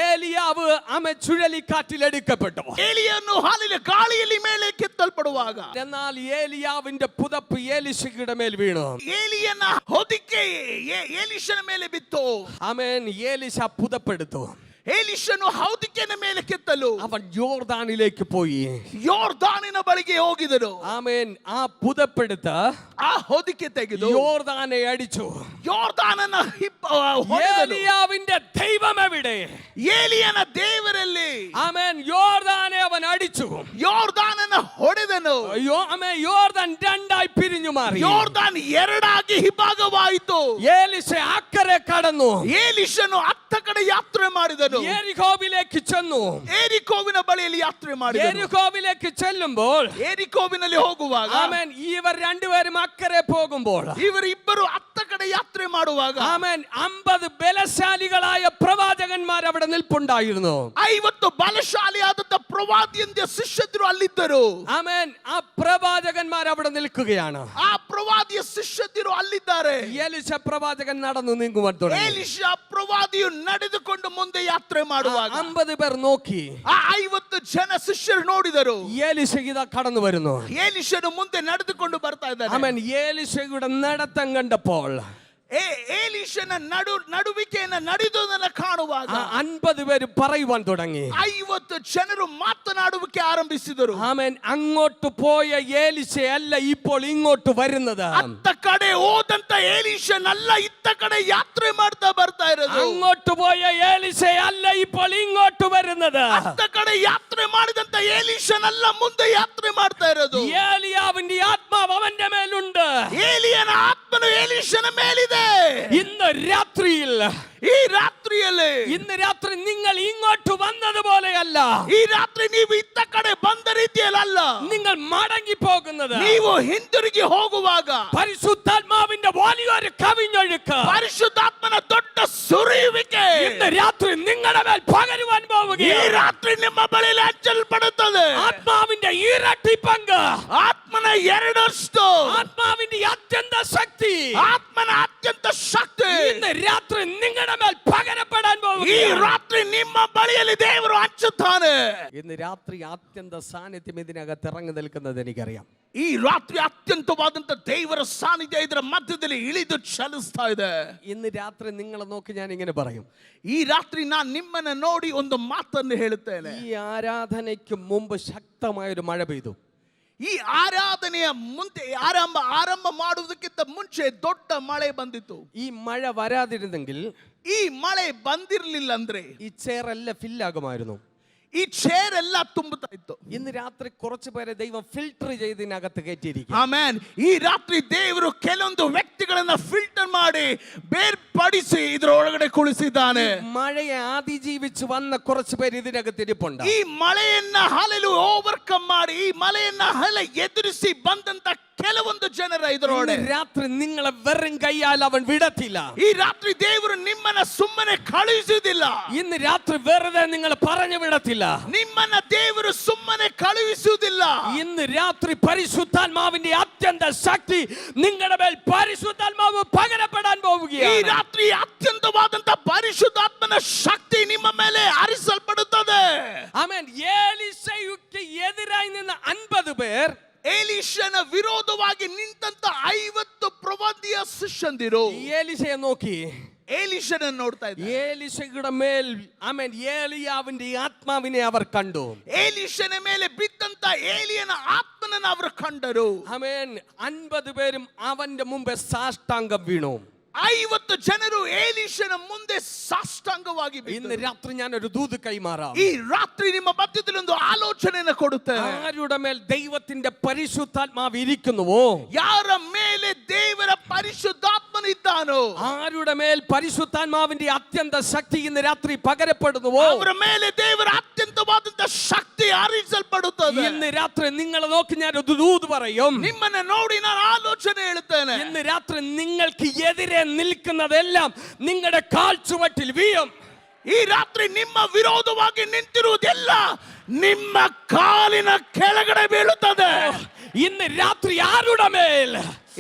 ഏലിയാവ് ആമേൻ ചുഴലിക്കാറ്റിൽ എടുക്കപ്പെട്ടു. ಏಲಿಯನ್ನು ಹಾಲಿನ ಗಾಳಿಯಲ್ಲಿ ಮೇಲೆ ಕೆತ್ತಲ್ಪಡುವಾಗ എന്നാൽ ഏലിയാവിന്റെ പുതപ്പ് എലീശയുടെ മേൽ വീണു. ಏಲಿಯನ ಹೊದಿಕೆ ಎಲೀಷನ ಮೇಲೆ ಬಿತ್ತು. ആമേൻ. എലീശ പുതപ്പെടുത്തു. ಎಲೀಷನು ಹೊದಿಕೆಯ ಮೇಲೆ ಕೆತ್ತಲು അവൻ യോർദാനിലേക്ക് പോയി. ಯೋರ್ದಾನಿನ ಬಳಿಗೆ ಹೋಗಿದನು. ആമേൻ. ആ പുതപ്പെടുത്ത് ಆ ಹೊದಿಕೆ ತೆಗೆದು യോർദാനെ അടിച്ചു. ಯೋರ್ದಾನನ ഏലിയാവിന്റെ ദൈവം എവിടെ? ಏಲಿಯನ ದೇವರಲ್ಲಿ ആമേൻ. യോർദാനെ അവൻ അടിച്ചു. ಯೋರ್ದಾನನ ಹೊಡೆದನು. ആമേൻ. യോർദാൻ രണ്ടായി പിരിഞ്ഞു മാറി. ಯೋರ್ದಾನ್ 2 ಆಗಿ ಇಬ್ಬಾಗವಾಯಿತು. എലീശ അക്കരെ കടന്നു. ಎಲೀಷನು ಅತ್ತ ಕಡೆ ಯಾತ್ರೆ ಯಾತ್ರೆ ಮಾಡಿದನು. ಯೆರಿಕೋವಿലേക്ക് ചെന്നു. ಯೆರಿಕೋವಿನ ಬಳಿಯಲ್ಲಿ ಯಾತ್ರೆ ಮಾಡಿದನು. ಯೆರಿಕೋവിലേക്ക് ചെല്ലുമ്പോൾ, ಯೆರಿಕೋವಿನಲ್ಲಿ ಹೋಗುವಾಗ, ആമേൻ, ഇവർ രണ്ടുപേരും അക്കരെ പോകുമ്പോൾ, ಇವರಿಬ್ಬರು ಅತ್ತ ಕಡೆ ಯಾತ್ರೆ ಮಾಡುವಾಗ, ആമേൻ, 50 ബലശാലികളായ പ്രവാചകന്മാർ അവിടെ നിൽപ്പുണ്ടായിരുന്നു. 50 ബലശാലിಯಾದಂತ ಪ್ರವಾದಿಯಂತೆ ಶಿಷ್ಯರು ಅಲ್ಲಿದ್ದರು. ആമേൻ, ആ പ്രവാചകന്മാർ അവിടെ നിൽക്കുകയാണ്. ಆ ಪ್ರವಾದಿಯ ಶಿಷ್ಯರು ಅಲ್ಲಿದ್ದಾರೆ. എലീശ പ്രവാചകൻ നടന്നു നീങ്ങുവാൻ തുടങ്ങി. ಎಲೀಷಾ ಪ್ರವಾದಿಯು ನಡೆದುಕೊಂಡು ಮುಂದೆ ಯಾತ್ರೆ ಮಾಡುವಾಗ 50 പേർ നോക്കി. ಆ 50 ಜನ ಶಿಷ್ಯರು ನೋಡಿದರು. എലീശ ഇതാ കടന്നു വരുന്നു. ಎಲೀಷನು ಮುಂದೆ ನಡೆದುಕೊಂಡು ಬರ್ತಾ ಇದ್ದಾನೆ. ആമേൻ, എലീശയുടെ നടത്തം കണ്ടപ്പോൾ, ಎಲೀಷನ ನಡುವಿಕೆಯನ್ನ ನಡೆದುದನ್ನ ಕಾಣುವಾಗ 50 പേര് പറയുവാൻ തുടങ്ങി. 50 ಜನರು ಮಾತನಾಡುವಿಕೆ ಆರಂಭಿಸಿದರು. ആമേൻ, അങ്ങോട്ട് പോയ എലീശയല്ല ഇപ്പോൾ ഇങ്ങോട്ട് വരുന്നത്. ಅತ್ತ ಕಡೆ ಹೋದಂತ ಎಲೀಷನಲ್ಲ ಇತ್ತ ಕಡೆ ಯಾತ್ರೆ ಮಾಡ್ತಾ ಬರ್ತಾ ಇರೋದು. അങ്ങോട്ട് പോയ എലീശയല്ല ഇപ്പോൾ ഇങ്ങോട്ട് വരുന്നത്. ಅತ್ತ ಕಡೆ ಯಾತ್ರೆ ಮಾಡಿದಂತ ಎಲೀಷನಲ್ಲ ಮುಂದೆ ಯಾತ್ರೆ ಮಾಡ್ತಾ ಇರೋದು. ഏലിയാവിന്റെ ആത്മാവ് അവന്റെ മേലുണ്ട്. ಏಲಿಯನ ಆತ್ಮನು ಎಲೀಷನ ಮೇಲಿದೆ. ഇന്ന് രാത്രിയിൽ, ಈ ರಾತ್ರಿಯಲ್ಲಿ, ഇന്ന് രാത്രി നിങ്ങൾ ഇങ്ങോട്ട് വന്നതുപോലെയല്ല, ಈ ರಾತ್ರಿ ನೀವು ಇತ್ತ ಕಡೆ ಬಂದ ರೀತಿಯಲ್ಲ, നിങ്ങൾ മടങ്ങി പോകുന്നത്. ನೀವು ಹಿಂದಿರುಗಿ ಹೋಗುವಾಗ പരിശുദ്ധാത്മാവിന്റെ വലിയൊരു കവിഞ്ഞൊഴുക്ക്, ಪರಿಶುದ್ಧಾತ್ಮನ ದೊಡ್ಡ ಸುರಿಯುವಿಕೆ ഇന്ന് രാത്രി നിങ്ങളുടെ മേൽ പകരുവാൻ ಈ പോവുകയാണ്. ರಾತ್ರಿ ನಿಮ್ಮ ಬಳಿಯಲ್ಲಿ ಹಂಚಲ್ಪಡುತ್ತದೆ. ആത്മാവിന്റെ ഇരട്ടി പങ്ക്, ಆತ್ಮನ ಎರಡಷ್ಟು, ആത്മാവിന്റെ അത്യന്ത ശക്തി ಆತ್ಮನ ಅತ್ಯಂತ ಶಕ್ತಿ ഇന്ന് രാത്രി നിങ്ങളുടെ മേൽ പകരപ്പെടാൻ ಈ പോവുകയാണ്. ರಾತ್ರಿ ನಿಮ್ಮ ಬಳಿಯಲ್ಲಿ ದೇವರು ಹಂಚುತ್ತಾನೆ. ഇന്ന് രാത്രി ആത്യന്ത സാന്നിധ്യം ഇതിനകത്ത് ഇറങ്ങി നിൽക്കുന്നത് എനിക്കറിയാം. ಈ ರಾತ್ರಿ ಅತ್ಯಂತವಾದಂತ ದೇವರ ಸಾನ್ನಿಧ್ಯ ಇದರ ಮಧ್ಯದಲ್ಲಿ ಇಳಿದು ಚಲಿಸ್ತಾ ಇದೆ. ഇന്ന് രാത്രി നിങ്ങളെ നോക്കി ഞാൻ ഇങ്ങനെ പറയും. ಈ ರಾತ್ರಿ ನಾನು ನಿಮ್ಮನ್ನ ನೋಡಿ ಒಂದು ಮಾತನ್ನು ಹೇಳುತ್ತೇನೆ. ഈ ആരാധനയ്ക്ക് മുമ്പ് ശക്തമായൊരു മഴ പെയ്തു. ಈ ಆರಾಧನೆಯ ಮುಂದೆ ಆರಂಭ ಮಾಡುವುದಕ್ಕಿಂತ ಮುಂಚೆ ದೊಡ್ಡ ಮಳೆ ಬಂದಿತ್ತು. ഈ മഴ വരാതിരുന്നെങ്കിൽ ಈ ಮಳೆ ಬಂದಿರಲಿಲ್ಲ ಅಂದ್ರೆ ഈ ചെയറെല്ലാം ഫില്ലാകുമായിരുന്നു. ಈ ಚೇರ್ ಎಲ್ಲ ತುಂಬುತ್ತಾ ಇತ್ತು. ഇന്ന് രാത്രി കുറച്ചു പേരെ ദൈവം ഫിൽട്ടർ ചെയ്ത് ഇതിനകത്ത് കയറ്റിയിരിക്കും. ಆಮೆನ್. ಈ ರಾತ್ರಿ ದೇವರು ಕೆಲವೊಂದು ವ್ಯಕ್ತಿಗಳನ್ನ ಫಿಲ್ಟರ್ ಮಾಡಿ ಬೇರ್ಪಡಿಸಿ ಇದರ ಒಳಗಡೆ ಕುಳಿಸಿದ್ದಾನೆ. മഴയെ അതിജീവിച്ച് വന്ന കുറച്ചു പേര് ഇതിനകത്ത് ഇരിപ്പുണ്ട്. ಈ ಮಳೆಯನ್ನ ಹಲಲು ಓವರ್ಕಮ್ ಮಾಡಿ, ಈ ಮಳೆಯನ್ನ ಎದುರಿಸಿ ಬಂದಂತ ಕೆಲವೊಂದು ಜನರ ಇದರೊಳಗೆ രാത്രി നിങ്ങളെ വെറും കൈയാൽ അവൻ വിടത്തില്ല. ಈ ರಾತ್ರಿ ದೇವರು ನಿಮ್ಮನ್ನ ಸುಮ್ಮನೆ ಕಳುಹಿಸುವುದಿಲ್ಲ. ഇന്ന് രാത്രി വെറുതെ നിങ്ങൾ പറഞ്ഞു വിടത്തില്ല. ನಿಮ್ಮನ್ನ ದೇವರು ಸುಮ್ಮನೆ ಕಳುಹಿಸುವುದಿಲ್ಲ. ഇന്ന് രാത്രി പരിശുദ്ധാത്മാവിന്റെ അത്യന്ത ശക്തി നിങ്ങളുടെ മേൽ പരിശുദ്ധാത്മാവ് പകരപ്പെടാൻ ಈ പോവുകയാണ്. ರಾತ್ರಿ ಅತ್ಯಂತವಾದಂತ ಪರಿಶುದ್ಧಾತ್ಮನ ಶಕ್ತಿ ನಿಮ್ಮ ಮೇಲೆ ಹರಿಸಲ್ಪಡುತ್ತದೆ. ആമേൻ. എലീശയ്ക്ക് എതിരായി നിന്ന 50 പേർ ಎಲೀಷನ ವಿರೋಧವಾಗಿ ನಿಂತಂತ 50 ಪ್ರವಾದಿಯ ಶಿಷ್ಯಂದಿರು എലീശയെ നോക്കി. ಎಲೀಷನ ನೋಡ್ತಾ ಇದ್ದಾರೆ. എലീശയുടെ മേൽ, ആമേൻ, ഏലിയാവിന്റെ ആത്മാവിനെ അവർ കണ്ടു. ಎಲೀಷನ ಮೇಲೆ ಬಿದ್ದಂತ ಏಲಿಯನ ಆತ್ಮನನ್ನ ಅವರು ಕಂಡರು. ആമേൻ. 50 പേരും അവന്റെ മുമ്പേ സാഷ്ടാംഗം വീണു. 50 ಜನರು ಎಲೀಷನ ಮುಂದೆ ಸಾಷ್ಟಾಂಗವಾಗಿ ഇന്ന് ಬಿದ್ದರು. രാത്രി ഞാൻ ഒരു ദൂത് കൈമാറാം. ಈ ರಾತ್ರಿ ನಿಮ್ಮ ಮಧ್ಯದಲ್ಲಿ ಒಂದು ಆಲೋಚನೆಯನ್ನು ಕೊಡುತ್ತೇನೆ. ആരുടെ മേൽ ദൈവത്തിന്റെ പരിശുദ്ധാത്മാവ് ഇരിക്കുന്നുവോ, ಯಾರ ಮೇಲೆ ದೇವರ ಪರಿಶುದ್ಧಾತ್ಮನಿದ್ದಾನೋ, ആരുടെ മേൽ പരിശുദ്ധാത്മാവിന്റെ അത്യന്ത ശക്തി ഇന്ന് രാത്രി പകരപ്പെടുന്നുവോ, ಅವರ ಮೇಲೆ ದೇವರ ಅತ್ಯಂತವಾದಂತ ಶಕ್ತಿ ಹರಿಸಲ್ಪಡುತ್ತದೆ. ഇന്ന് രാത്രി നിങ്ങളെ നോക്കി ഞാൻ ഒരു ദൂത് പറയും. ನಿಮ್ಮನ್ನ ನೋಡಿ ನಾನು ಆಲೋಚನೆ ಹೇಳುತ್ತೇನೆ. ഇന്ന് രാത്രി നിങ്ങൾക്ക് എതിരെ നിൽക്കുന്നതെല്ലാം നിങ്ങളുടെ കാൽ ചുവട്ടിൽ വീഴും. ಈ ರಾತ್ರಿ ನಿಮ್ಮ ವಿರೋಧವಾಗಿ ನಿಂತಿರುವುದೆಲ್ಲ ನಿಮ್ಮ ಕಾಲಿನ ಕೆಳಗಡೆ ಬೀಳುತ್ತದೆ. ഇന്ന് രാത്രി ആരുടെ മേൽ,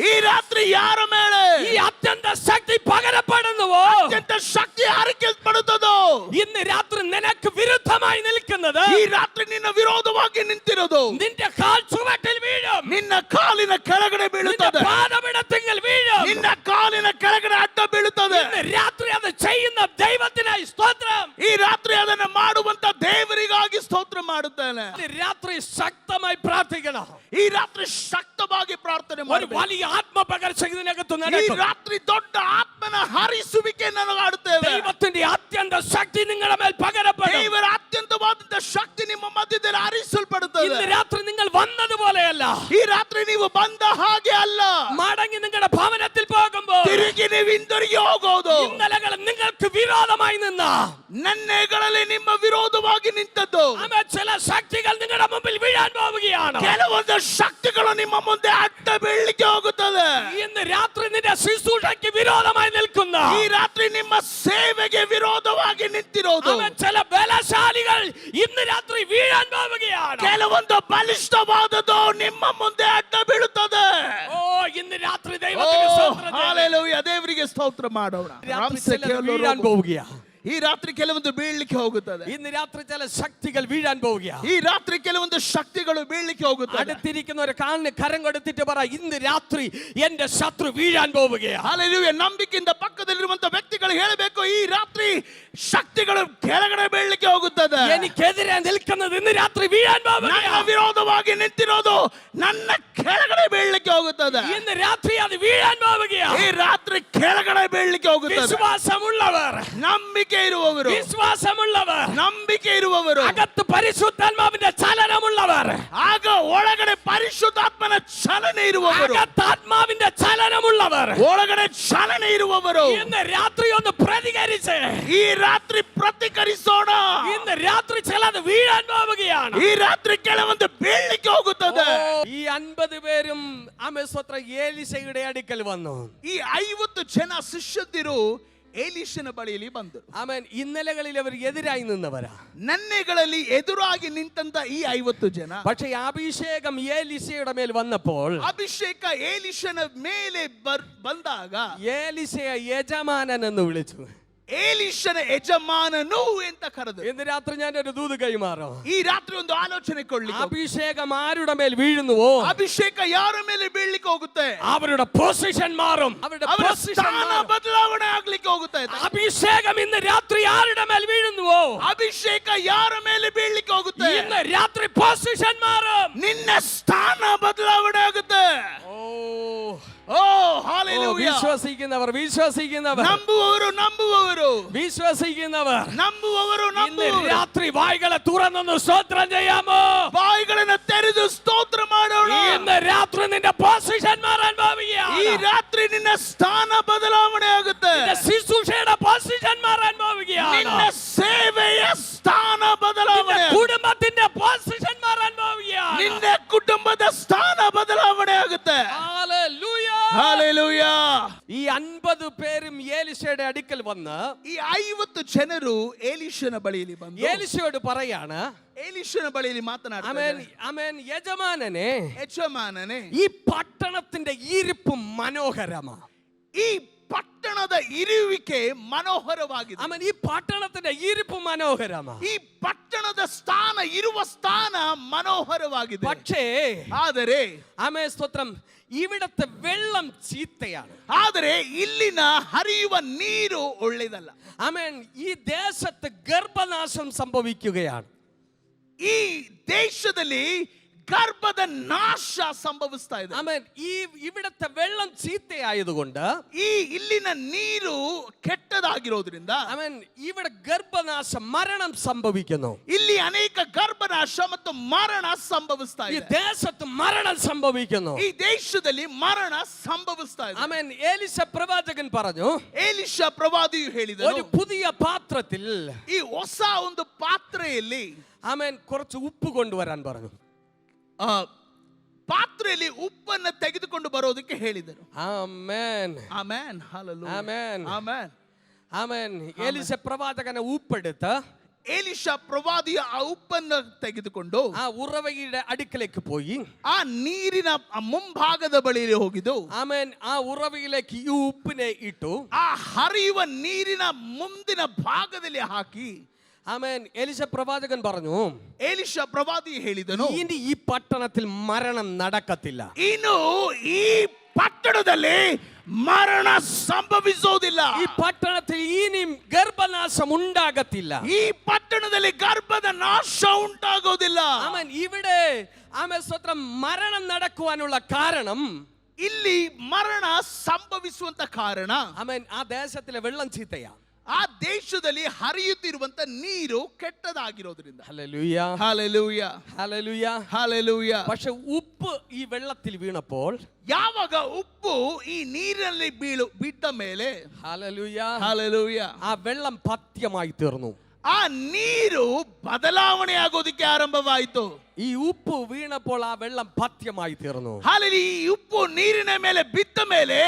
ಈ ರಾತ್ರಿ ಯಾರ ಮೇಲೆ ഈ അത്യന്ത ശക്തി പകരപ്പെടുന്നുവോ, ಅತ್ಯಂತ ಶಕ್ತಿ ಹರಿಸಲ್ಪಡುತ್ತದೋ, ഇന്ന് രാത്രി നിനക്ക് വിരുദ്ധമായി നിൽക്കുന്നത് ಈ ರಾತ್ರಿ ನಿನ್ನ ವಿರೋಧವಾಗಿ ನಿಂತಿರೋದು നിന്റെ കാൽ ചുവട്ടിൽ വീഴും. ನಿನ್ನ ಕಾಲಿನ ಕೆಳಗಡೆ നിന്റെ ಬೀಳುತ್ತದೆ. പാദപീഠത്തിൽ വീഴും. ನಿನ್ನ ಕಾಲಿನ ಕೆಳಗಡೆ ಅಡ್ಡ ಬೀಳುತ್ತದೆ. ഇന്ന് രാത്രി അത് ചെയ്യുന്ന ദൈവത്തിനായി സ്തോത്രം. ಈ ರಾತ್ರಿ ಅದನ್ನ ಮಾಡುವಂತ ದೇವರಿಗಾಗಿ ಸ್ತೋತ್ರ ಮಾಡುತ್ತೇನೆ. ഇന്ന് രാത്രി ശക്തമായി പ്രാർത്ഥിക്കണം. ಈ ರಾತ್ರಿ ಶಕ್ತವಾಗಿ ಪ್ರಾರ್ಥನೆ ഒരു ಮಾಡಬೇಕು. വലിയ ആത്മപകർച്ച ഇതിനകത്ത് ಈ നടക്കും. ರಾತ್ರಿ ದೊಡ್ಡ ಆತ್ಮನ ಹರಿಸುವಿಕೆಯನ್ನು ಆಡುತ್ತೇವೆ. ദൈവത്തിന്റെ അത്യന്ത ശക്തി നിങ്ങളുടെ മേൽ പകരപ്പെടും. ದೇವರ ಅತ್ಯಂತವಾದಂತ ಶಕ್ತಿ ನಿಮ್ಮ ಮಧ್ಯದಲ್ಲಿ ಹರಿಸಲ್ಪಡುತ್ತದೆ. ഇന്ന് രാത്രി നിങ്ങൾ വന്നതുപോലെയല്ല. ಈ ರಾತ್ರಿ ನೀವು ಬಂದ ಹಾಗೆ ಅಲ್ಲ. മടങ്ങി നിങ്ങളുടെ ഭവനത്തിൽ പോകുമ്പോൾ ತಿರುಗಿ ನೀವು ಹಿಂದಿರುಗಿ ಹೋಗೋದು. ഇന്നലകൾ നിങ്ങൾക്ക് വിരോധമായി നിന്ന ನನ್ನೆಗಳಲ್ಲಿ ನಿಮ್ಮ ವಿರೋಧವಾಗಿ ನಿಂತದ್ದು. ആമേൻ. ചില ശക്തികൾ നിങ്ങളുടെ മുമ്പിൽ വീഴാൻ പോവുകയാണ്. ಕೆಲವೊಂದು ಶಕ್ತಿಗಳು ನಿಮ್ಮ ಮುಂದೆ ಅಡ್ಡ ಬೀಳಲಿಕ್ಕೆ ಹೋಗುತ್ತದೆ. ഇന്ന് രാത്രി നിന്റെ ശുശ്രൂഷയ്ക്ക് വിരോധമായി നിൽക്കുന്ന ಈ ರಾತ್ರಿ ನಿಮ್ಮ ಸೇವೆಗೆ ವಿರೋಧವಾಗಿ ನಿಂತಿರೋದು ആമേൻ. ചില ബലശാലികൾ ഇന്ന് രാത്രി വീഴാൻ പോവുകയാണ്. ಕೆಲವೊಂದು ಬಲಿಷ್ಠವಾದದ್ದು ನಿಮ್ಮ ಮುಂದೆ ಅಡ್ಡ ಬೀಳುತ್ತದೆ. ഓ ഇന്ന് രാത്രി ദൈവത്തിന് സ്തോത്രം ചെയ്യുന്നു. ಹಾಲೆಲೂಯಾ, ದೇವರಿಗೆ ಸ್ತೋತ್ರ ಮಾಡೋಣ. രാത്രി ചിലർ വീഴാൻ പോവുകയാണ്. ಈ ರಾತ್ರಿ ಕೆಲವೊಂದು ಬೀಳಲಿಕ್ಕೆ ಹೋಗುತ್ತದೆ. ഇന്ന് രാത്രി ചില ശക്തികൾ വീഴാൻ പോവുകയാണ്. ಈ ರಾತ್ರಿ ಕೆಲವೊಂದು ಶಕ್ತಿಗಳು ಬೀಳಲಿಕ್ಕೆ ಹೋಗುತ್ತದೆ. അടുത്തിരിക്കുന്നവരെ കാലിന് കരം കൊടുത്തിട്ട് പറ, ഇന്ന് രാത്രി എന്റെ ശത്രു വീഴാൻ പോവുകയാണ്. ಹಾಲೆಲೂಯಾ. ನಂಬಿಕೆಯಿಂದ ಪಕ್ಕದಲ್ಲಿರುವಂತ ವ್ಯಕ್ತಿಗಳು ಹೇಳಬೇಕು, ಈ ರಾತ್ರಿ ಶಕ್ತಿಗಳು ಕೆಳಗಡೆ ಬೀಳಲಿಕ್ಕೆ ಹೋಗುತ್ತದೆ. എനിക്കെതിരെ നിൽക്കുന്നത് ഇന്ന് രാത്രി വീഴാൻ ನನ್ನ പോവുകയാണ്. ವಿರೋಧವಾಗಿ ನಿಂತಿರೋದು ನನ್ನ ಕೆಳಗಡೆ ಬೀಳಲಿಕ್ಕೆ ಹೋಗುತ್ತದೆ. ഇന്ന് രാത്രി അത് വീഴാൻ പോവുകയാണ്. ಈ ರಾತ್ರಿ ಕೆಳಗಡೆ ಬೀಳಲಿಕ್ಕೆ ಹೋಗುತ್ತದೆ. വിശ്വാസമുള്ളവർ, ನಂಬಿಕೆ ಇರುವವರು, വിശ്വാസമുള്ളവർ, ನಂಬಿಕೆ ಇರುವವರು, അകത്ത് പരിശുദ്ധാത്മാവിന്റെ ചലനമുള്ളവർ, ಆಗ ಒಳಗಡೆ ಪರಿಶುದ್ಧಾತ್ಮನ ಚಲನೆ ಇರುವವರು, അകത്ത് ആത്മാവിന്റെ ചലനമുള്ളവർ ಒಳಗಡೆ ಚಲನೆ ಇರುವವರು ഇന്ന് രാത്രി ഒന്ന് പ്രതികരിച്ച് ಈ ರಾತ್ರಿ ಪ್ರತಿಕರಿಸೋಣ. ഇന്ന് രാത്രി ചിലത് വീഴാൻ പോവുകയാണ്. ಈ ರಾತ್ರಿ ಕೆಲವೊಂದು ಬೀಳಲಿಕ್ಕೆ ಹೋಗುತ್ತದೆ. ഈ 50 പേരും ആമേസ്തോത്ര ഏലീശയുടെ അടുക്കൽ വന്നു. ಈ 50 ಜನ ಶಿಷ್ಯಂದಿರು ಏಲಿಷನ ಬಳಿಯಲ್ಲಿ ಬಂದರು. ആമേൻ. ഇന്നലകളിൽ അവർ എതിരായി നിന്നവരാ. ನನ್ನೆಗಳಲ್ಲಿ ಎದುರಾಗಿ ನಿಂತಂತ ಈ 50 ಜನ, പക്ഷേ അഭിഷേകം ഏലീശയുടെ മേൽ വന്നപ്പോൾ ಅಭಿಷೇಕ ಏಲಿಷನ ಮೇಲೆ ಬಂದಾಗ ഏലീശയെ യജമാനൻ എന്ന് വിളിച്ചു. ಏಲಿಷನ ಯಜಮಾನನು ಅಂತ ಕರೆದರು. ഇന്ന് രാത്രി ഞാൻ ഒരു ദൂത് കൈമാറും. ಈ ರಾತ್ರಿ ಒಂದು ಆಲೋಚನೆ ಕೊಡ್ಲಿಕ್ಕೆ, അഭിഷേകം ആരുടെ മേൽ വീഴുന്നുവോ ಅಭಿಷೇಕ ಯಾರ ಮೇಲೆ ಬೀಳಲಿಕ್ಕೆ ಹೋಗುತ್ತೆ, അവരുടെ പൊസിഷൻ മാറും. അവരുടെ ಅವರ പൊസിഷൻ ಸ್ಥಾನ മാറും. ಬದಲಾವಣೆ ಆಗ್ಲಿಕ್ಕೆ ಹೋಗುತ್ತೆ. അഭിഷേകം ഇന്ന് രാത്രി ആരുടെ മേൽ വീഴുന്നുവോ ಅಭಿಷೇಕ ಯಾರ ಮೇಲೆ ಬೀಳಲಿಕ್ಕೆ ಹೋಗುತ್ತೆ, ഇന്ന് രാത്രി പൊസിഷൻ മാറും. ನಿನ್ನ ಸ್ಥಾನ ಬದಲಾವಣೆ ಆಗುತ್ತೆ. ಓ ಹಾಲೆಲೂಯಾ. വിശ്വസിക്കുന്നവർ, വിശ്വസിക്കുന്നവർ, ನಂಬುವವರು വിശ്വസിക്കുന്നവർ ഇന്ന് ನಂಬುವವರು രാത്രി വായ്കളെ തുറന്നൊന്ന് സ്തോത്രം ചെയ്യാമോ? ಬಾಯಿಗಳನ್ನು ತೆರೆದು ಸ್ತೋತ್ರ ಮಾಡೋಣ. ഇന്ന് രാത്രി നിന്റെ പൊസിഷൻ മാറാൻ ಈ പോവുകയാണ്. ರಾತ್ರಿ ನಿನ್ನ ಸ್ಥಾನ ಬದಲಾವಣೆ ಆಗುತ್ತೆ. നിന്റെ ശുശ്രൂഷയുടെ പൊസിഷൻ മാറാൻ ನಿನ್ನ പോവുകയാണ്. ಸೇವೆಯ ಸ್ಥಾನ ಬದಲಾವಣೆ, നിന്റെ കുടുംബത്തിന്റെ പൊസിഷൻ മാറാൻ പോവുകയാണ്. ನಿನ್ನ ಕುಟುಂಬದ ಸ್ಥಾನ ಬದಲಾವಣೆ ಆಗುತ್ತೆ. ഹല്ലേലൂയ. ಹಾಲೆಲೂಯಾ. ഈ 50 പേരും ഏലീശയുടെ അടുക്കൽ വന്ന് ಈ 50 ಜನರು ಏಲಿಷನ ಬಳಿಯಲ್ಲಿ ಬಂದು ഏലീശയോട് പറയാണ്, ಏಲಿಷನ ಬಳಿಯಲ್ಲಿ ആമേൻ, ಮಾತನಾಡ್ತಾರೆ, ആമേൻ, യജമാനനെ, ಯಜಮಾನನೇ, ഈ പട്ടണത്തിന്റെ ഇരിപ്പ് മനോഹരമാ. ಈ ಪಟ್ಟಣದ ಇರುವಿಕೆ ಮನೋಹರವಾಗಿದೆ. ആമേൻ. ഈ പട്ടണത്തിന്റെ ഇരിപ്പ് മനോഹരമാ. ಈ ಪಟ್ಟಣದ ಸ್ಥಾನ ಇರುವ ಸ್ಥಾನ ಮನೋಹರವಾಗಿದೆ. പക്ഷേ ಆದರೆ ആമേൻ സ്തോത്രം, ഇവിടത്തെ വെള്ളം ചീത്തയാണ്. ಆದರೆ ಇಲ್ಲಿನ ಹರಿಯುವ ನೀರು ಒಳ್ಳೆಯದಲ್ಲ. ആമേൻ. ഈ ദേശത്ത് ഗർഭനാശം സംഭവിക്കുകയാണ്. ಈ ದೇಶದಲ್ಲಿ ಗರ್ಭದ ನಾಶ ಸಂಭವಿಸ್ತಾ ಇದೆ. ആമേൻ. ഇവിടത്തെ വെള്ളം ചീത്തയായതുകൊണ്ട്, ಈ ಇಲ್ಲಿನ ನೀರು ಕೆಟ್ಟದಾಗಿರೋದ್ರಿಂದ, ആമേൻ, ഇവിടെ ഗർഭനാശം, മരണം സംഭവിക്കുന്നു. ಇಲ್ಲಿ ಅನೇಕ ಗರ್ಭನಾಶ ಮತ್ತು ಮರಣ ಸಂಭವಿಸ್ತಾ ഈ ಇದೆ. ദേശത്ത് മരണം സംഭവിക്കുന്നു. ಈ ದೇಶದಲ್ಲಿ ಮರಣ ಸಂಭವಿಸ್ತಾ ಇದೆ. ആമേൻ. ഏലീശ പ്രവാചകൻ പറഞ്ഞു, ಏಲಿಷ ಪ್ರವಾದಿಯು ಹೇಳಿದನು, ഒരു പുതിയ പാത്രത്തിൽ ಈ ಹೊಸ ಒಂದು ಪಾತ್ರೆಯಲ್ಲಿ, ആമേൻ, കുറച്ച് ഉപ്പ് കൊണ്ടുവരാൻ പറഞ്ഞു. ಪಾತ್ರೆಯಲ್ಲಿ ಉಪ್ಪನ್ನು ತೆಗೆದುಕೊಂಡು ಬರೋದಕ್ಕೆ ಹೇಳಿದರು. ആമേൻ. ಆಮೆನ್. ಹಲ್ಲೆಲೂಯಾ. ആമേൻ. ಆಮೆನ್. ആമേൻ. ഏലീശ പ്രവാചകനെ ഉപ്പെടുത്ത് ಏಲಿಷ ಪ್ರವಾದಿಯ ಆ ಉಪ್ಪನ್ನು ತೆಗೆದುಕೊಂಡು ആ ഉറവയുടെ അടുക്കലേക്ക് പോയി ಆ ನೀರಿನ ಮುಂಭಾಗದ ಬಳಿಯಲ್ಲಿ ಹೋಗಿದ್ದು, ആമേൻ, ആ ഉറവയിലേക്ക് ഈ ഉപ്പിനെ ഇട്ടു. ಆ ಹರಿಯುವ ನೀರಿನ ಮುಂದಿನ ಭಾಗದಲ್ಲಿ ಹಾಕಿ, ആമേൻ. ഏലീശ പ്രവാചകൻ പറഞ്ഞു, ಏಲಿಷ ಪ್ರವಾದಿ ಹೇಳಿದನು, ഇനി ഈ പട്ടണത്തിൽ മരണം നടക്കത്തില്ല. ಇನ್ನು ಈ ಪಟ್ಟಣದಲ್ಲಿ ಮರಣ ಸಂಭವಿಸುವುದಿಲ್ಲ. ഈ പട്ടണത്തിൽ ഇനി ഗർഭനാശം ഉണ്ടാകത്തില്ല. ಈ ಪಟ್ಟಣದಲ್ಲಿ ಗರ್ಭದ ನಾಶ ಉಂಟಾಗೋದಿಲ್ಲ. ആമേൻ. ഇവിടെ ആമേൻ സ്തോത്രം, മരണം നടക്കുവാനുള്ള കാരണം, ಇಲ್ಲಿ ಮರಣ ಸಂಭವಿಸುವಂತ ಕಾರಣ, ആമേൻ, ആ ദേശത്തിലെ വെള്ളം ചീത്തയാ. ಆ ದೇಶದಲ್ಲಿ ಹರಿಯುತ್ತಿರುವಂತ ನೀರು ಕೆಟ್ಟದಾಗಿರೋದ್ರಿಂದ. ഹല്ലേലൂയ. ಹಾಲೆಲೂಯಾ. ഹല്ലേലൂയ. ಹಾಲೆಲೂಯಾ. പക്ഷെ ഉപ്പ് ഈ വെള്ളത്തിൽ വീണപ്പോൾ, ಯಾವಾಗ ಉಪ್ಪು ಈ ನೀರಿನಲ್ಲಿ ಬಿಟ್ಟ ಮೇಲೆ, ഹല്ലേലൂയ, ಹಾಲೆಲೂಯಾ, ആ വെള്ളം പഥ്യമായി തീർന്നു. ಆ ನೀರು ಬದಲಾವಣೆ ಆಗೋದಕ್ಕೆ ಆರಂಭವಾಯಿತು. ഈ ഉപ്പ് വീണപ്പോൾ ആ വെള്ളം പഥ്യമായി തീർന്നു. ಹಾಲೆಲೂಯ. ಈ ಉಪ್ಪು ನೀರಿನ ಮೇಲೆ ಬಿದ್ದ ಮೇಲೆ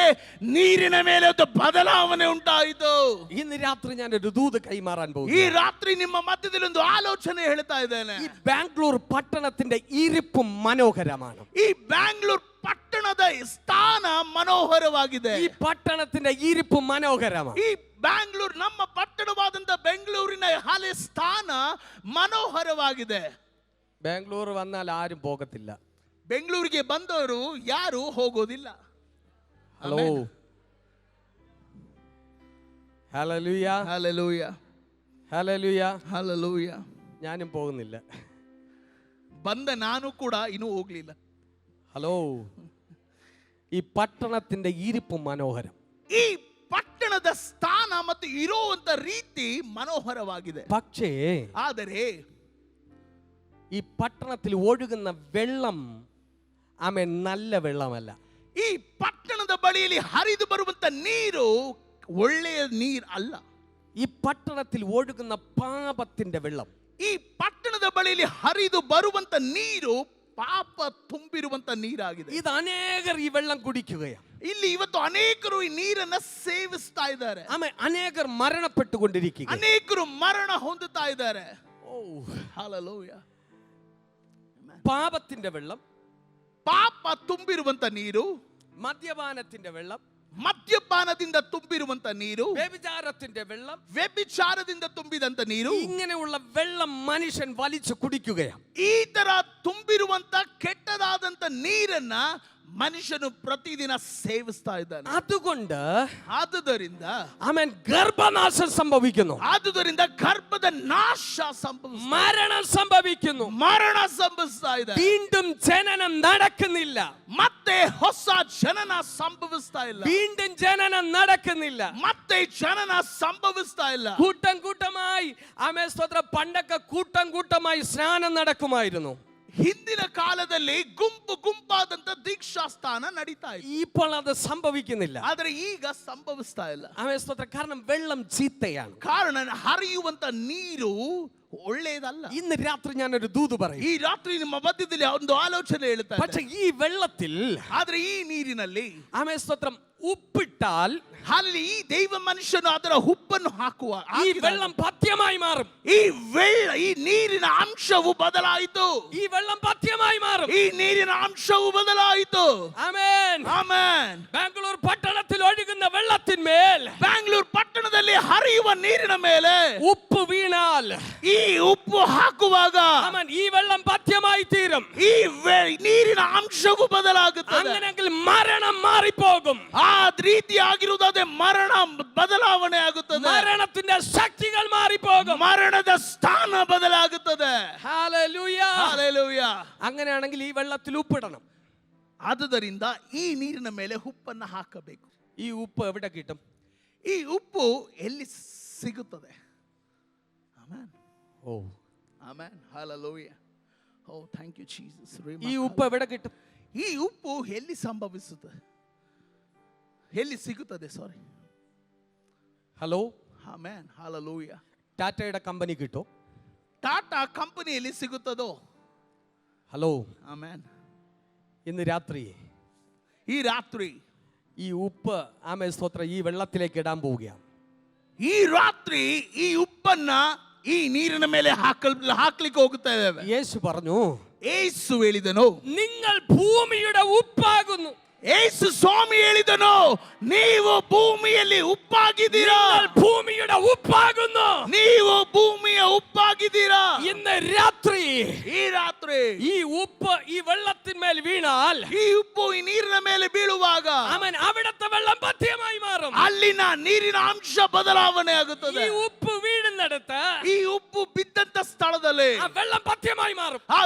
ನೀರಿನ ಮೇಲೆ ಒಂದು ಬದಲಾವಣೆ ಉಂಟಾಯಿತು. ഇന്ന് രാത്രി ഞാൻ ഒരു ദൂത് കൈമാറാൻ ಈ പോകുന്നു. ರಾತ್ರಿ ನಿಮ್ಮ ಮಧ್ಯದಲ್ಲಿ ಒಂದು ಆಲೋಚನೆ ಹೇಳ್ತಾ ಇದ್ದೇನೆ. ഈ ബാംഗ്ലൂർ പട്ടണത്തിന്റെ ഇരിപ്പും മനോഹരമാണ്. ಈ ಬ್ಯಾಂಗ್ಳೂರ್ ಪಟ್ಟಣದ ಸ್ಥಾನ ಮನೋಹರವಾಗಿದೆ. ഈ പട്ടണത്തിന്റെ ഇരിപ്പും മനോഹരമാണ്. ಈ ಬ್ಯಾಂಗ್ಳೂರ್ ನಮ್ಮ ಪಟ್ಟಣವಾದಂತ ಬೆಂಗಳೂರಿನ ಹಾಲೆ ಸ್ಥಾನ ಮನೋಹರವಾಗಿದೆ. ബാംഗ്ലൂർ വന്നാൽ ആരും പോകത്തില്ല. ಬೆಂಗಳೂರಿಗೆ ಬಂದವರು ಯಾರು ಹೋಗೋದಿಲ್ಲ. Hello, hallelujah, hallelujah, hallelujah. Hallelujah. ഞാനും പോകുന്നില്ല. ಬಂದ ನಾನು ಕೂಡ ಇನ್ನೂ ಹೋಗ್ಲಿಲ್ಲ. ഹലോ, ഈ പട്ടണത്തിന്റെ ഇരിപ്പും മനോഹരം. ಈ ಪಟ್ಟಣದ ಸ್ಥಾನ ಮತ್ತು ಇರುವಂತ ರೀತಿ ಮನೋಹರವಾಗಿದೆ. പക്ഷേ ಆದರೆ ഈ പട്ടണത്തിൽ ഒഴുകുന്ന വെള്ളം നല്ല വെള്ളമല്ല. ಈ ಪಟ್ಟಣದ ಬಳಿಯಲ್ಲಿ ಹರಿದು ಬರುವಂತ ನೀರು ಒಳ್ಳೆಯ ನೀರು ಅಲ್ಲ. ഈ പട്ടണത്തിൽ ഒഴുകുന്ന പാപത്തിന്റെ വെള്ളം. ಈ ಪಟ್ಟಣದ ಬಳಿಯಲ್ಲಿ ಹರಿದು ಬರುವಂತ ನೀರು ಪಾಪ ತುಂಬಿರುವಂತ ನೀರಾಗಿದೆ. ഇത് അനേകർ ഈ വെള്ളം കുടിക്കുകയാണ്. ಇಲ್ಲಿ ಇವತ್ತು ಅನೇಕರು ಈ ನೀರನ್ನ ಸೇವಿಸ್ತಾ ಇದ್ದಾರೆ. അനേകർ മരണപ്പെട്ടുകൊണ്ടിരിക്കുക. ಅನೇಕರು ಮರಣ ಹೊಂದುತ್ತಾ ಇದ್ದಾರೆ. ഓ, ಹಲ್ಲೆಲೂಯ. പാപത്തിന്റെ വെള്ളം, ಪಾಪ ತುಂಬಿರುವಂತ ನೀರು, മദ്യപാനത്തിന്റെ വെള്ളം, ಮದ್ಯಪಾನದಿಂದ ತುಂಬಿರುವಂತ ನೀರು, വ്യഭിചാരത്തിന്റെ വെള്ളം, ವ್ಯಭಿಚಾರದಿಂದ ತುಂಬಿದಂತ ನೀರು, ഇങ്ങനെയുള്ള വെള്ളം മനുഷ്യൻ വലിച്ചു കുടിക്കുകയാണ്. ಈ ತರ ತುಂಬಿರುವಂತ ಕೆಟ್ಟದಾದಂತ ನೀರನ್ನ ಮನುಷ್ಯನು ಪ್ರತಿದಿನ ಸೇವಿಸ್ತಾ ಇದ್ದಾನೆ. അതുകൊണ്ട് ಆದುದರಿಂದ ഗർഭനാശം സംഭവിക്കുന്നു. ಆದುದರಿಂದ ಗರ್ಭದ ನಾಶ ಸಂಭವಿಸುತ್ತದೆ. മരണം സംഭവിക്കുന്നു. ಮರಣ ಸಂಭವಿಸ್ತಾ ಇದೆ. വീണ്ടും ജനനം നടക്കുന്നില്ല. ಮತ್ತೆ ಹೊಸ ಜನನ ಸಂಭವಿಸ್ತಾ ಇಲ್ಲ. വീണ്ടും ജനനം നടക്കുന്നില്ല. ಮತ್ತೆ ಜನನ ಸಂಭವಿಸ್ತಾ ಇಲ್ಲ. കൂട്ടം കൂട്ടമായി സ്തോത്രം, പണ്ടൊക്കെ കൂട്ടം കൂട്ടമായി സ്നാനം നടക്കുമായിരുന്നു. ಹಿಂದಿನ ಕಾಲದಲ್ಲಿ ಗುಂಪು ಗುಂಪಾದಂತ ದೀಕ್ಷಾ ಸ್ಥಾನ ನಡೀತಾ ಇತ್ತು. ഇപ്പോൾ അത് സംഭവിക്കുന്നില്ല. ಆದ್ರೆ ಈಗ ಸಂಭವಿಸ್ತಾ ಇಲ್ಲ. സ്തോത്രം, കാരണം വെള്ളം ചീത്തയാണ്. ಕಾರಣ ಹರಿಯುವಂತ ನೀರು ಒಳ್ಳೆಯದಲ್ಲ. ഇന്ന് രാത്രി ഞാനൊരു ദൂത് പറയും. ಈ ರಾತ್ರಿ ನಿಮ್ಮ ಮಧ್ಯದಲ್ಲಿ ಒಂದು ಆಲೋಚನೆ ಹೇಳ್ತಾ ಇದೆ. പക്ഷെ ഈ വെള്ളത്തിൽ ಆದ್ರೆ ಈ ನೀರಿನಲ್ಲಿ സ്തോത്രം ഉപ്പിട്ടാൽ ಅಲ್ಲಿ ಈ ದೈವ ಮನುಷ್ಯನು ಅದರ ಉಪ್ಪನ್ನು ಹಾಕುವ ഈ വെള്ളം പഥ്യമായി മാറും. ಈ ನೀರಿನ ಅಂಶವು ಬದಲಾಯಿತು. ഈ വെള്ളം പഥ്യമായി മാറും. ಈ ನೀರಿನ ಅಂಶವು ಬದಲಾಯಿತು. ആമേൻ, ಆಮೆನ್. ബാംഗ്ലൂർ പട്ടണത്തിൽ ഒഴുകുന്ന വെള്ളത്തിന്മേൽ ಬ್ಯಾಂಗ್ಳೂರ್ ಪಟ್ಟಣದಲ್ಲಿ ಹರಿಯುವ ನೀರಿನ ಮೇಲೆ ഉപ്പ് വീണാൽ ಈ ಉಪ್ಪು ಹಾಕುವಾಗ ഈ വെള്ളം പഥ്യമായി തീരും. ಈ ನೀರಿನ ಅಂಶವು ಬದಲಾಗುತ್ತದೆ. അങ്ങനെയെങ്കിൽ മരണം മാറിപ്പോകും. ಆ ರೀತಿಯಾಗಿರುವುದಾದ್ರೆ ಮರಣ ಬದಲಾವಣೆ ಆಗುತ್ತದೆ. മരണത്തിന്റെ ശക്തികൾ മാറിപ്പോകും. ಮರಣದ ಸ್ಥಾನ ಬದಲಾಗುತ್ತದೆ. ഹല്ലേലൂയ. ಹಲ್ಲೆಲೂಯ. അങ്ങനെയാണെങ്കിൽ ಈ വെള്ളത്തിൽ ഉപ്പിടണം. ಆದುದರಿಂದ ಈ ನೀರಿನ ಮೇಲೆ ಉಪ್ಪನ್ನು ಹಾಕಬೇಕು. ഈ ഉപ്പ് എവിടെ കിട്ടും? ಈ ಉಪ್ಪು ಎಲ್ಲಿ ಸಿಗುತ್ತದೆ? ಆಮೆನ್. ഓ, ಆಮೆನ್. ಹಲ್ಲೆಲೂಯ. ಓ, ಥ್ಯಾಂಕ್ ಯು ಜೀಸಸ್. ഈ ഉപ്പ് എവിടെ കിട്ടും? ಈ ಉಪ್ಪು ಎಲ್ಲಿ ಸಂಭವಿಸುತ್ತದೆ? ಎಲ್ಲಿ ಸಿಗುತ್ತದೆ? ಸಾರಿ. Hello, amen. ಹಲ್ಲೆಲೂಯ. ടാറ്റയുടെ കമ്പനി കിട്ടോ? ಟಾಟಾ ಕಂಪನಿಯಲ್ಲಿ ಸಿಗುತ್ತದೋ? Hello, amen. ഇന്ന് രാത്രി ಈ ರಾತ್ರಿ ഈ ഉപ്പ് സ്തോത്രം ഈ വെള്ളത്തിലേക്ക് ഇടാൻ പോവുകയാണ്. ಈ ರಾತ್ರಿ ಈ ಉಪ್ಪನ್ನ ಈ ನೀರಿನ ಮೇಲೆ ಹಾಕ್ಲಿಕ್ಕೆ ಹೋಗುತ್ತಾ ಇದ್ದೇವೆ. യേശു പറഞ്ഞു, ಯೇಸು ಹೇಳಿದನು, നിങ്ങൾ ഭൂമിയുടെ ഉപ്പാകുന്നു. ಯೇಸು ಸ್ವಾಮಿ ಹೇಳಿದನು, ನೀವು ಭೂಮಿಯಲ್ಲಿ ಉಪ್ಪಾಗಿದ್ದೀರಾ. ഭൂമിയുടെ ഉപ്പാകുന്നു. ನೀವು ಭೂಮಿಯ ಉಪ್ಪಾಗಿದ್ದೀರಾ. ഇന്ന് രാത്രി ಈ ರಾತ್ರಿ ഈ ഉപ്പ് ഈ വെള്ളത്തിന്മേൽ വീണാൽ ಈ ಉಪ್ಪು ಈ ನೀರಿನ ಮೇಲೆ ಬೀಳುವಾಗ അവിടുത്തെ വെള്ളം പഥ്യമായി മാറും. ಅಲ್ಲಿನ ನೀರಿನ ಅಂಶ ಬದಲಾವಣೆ ಆಗುತ್ತದೆ. ഈ ഉപ്പ് വീഴുന്നിടത്ത് ಈ ಉಪ್ಪು ಬಿದ್ದಂತ ಸ್ಥಳದಲ್ಲಿ ആ വെള്ളം പഥ്യമായി മാറും. ಆ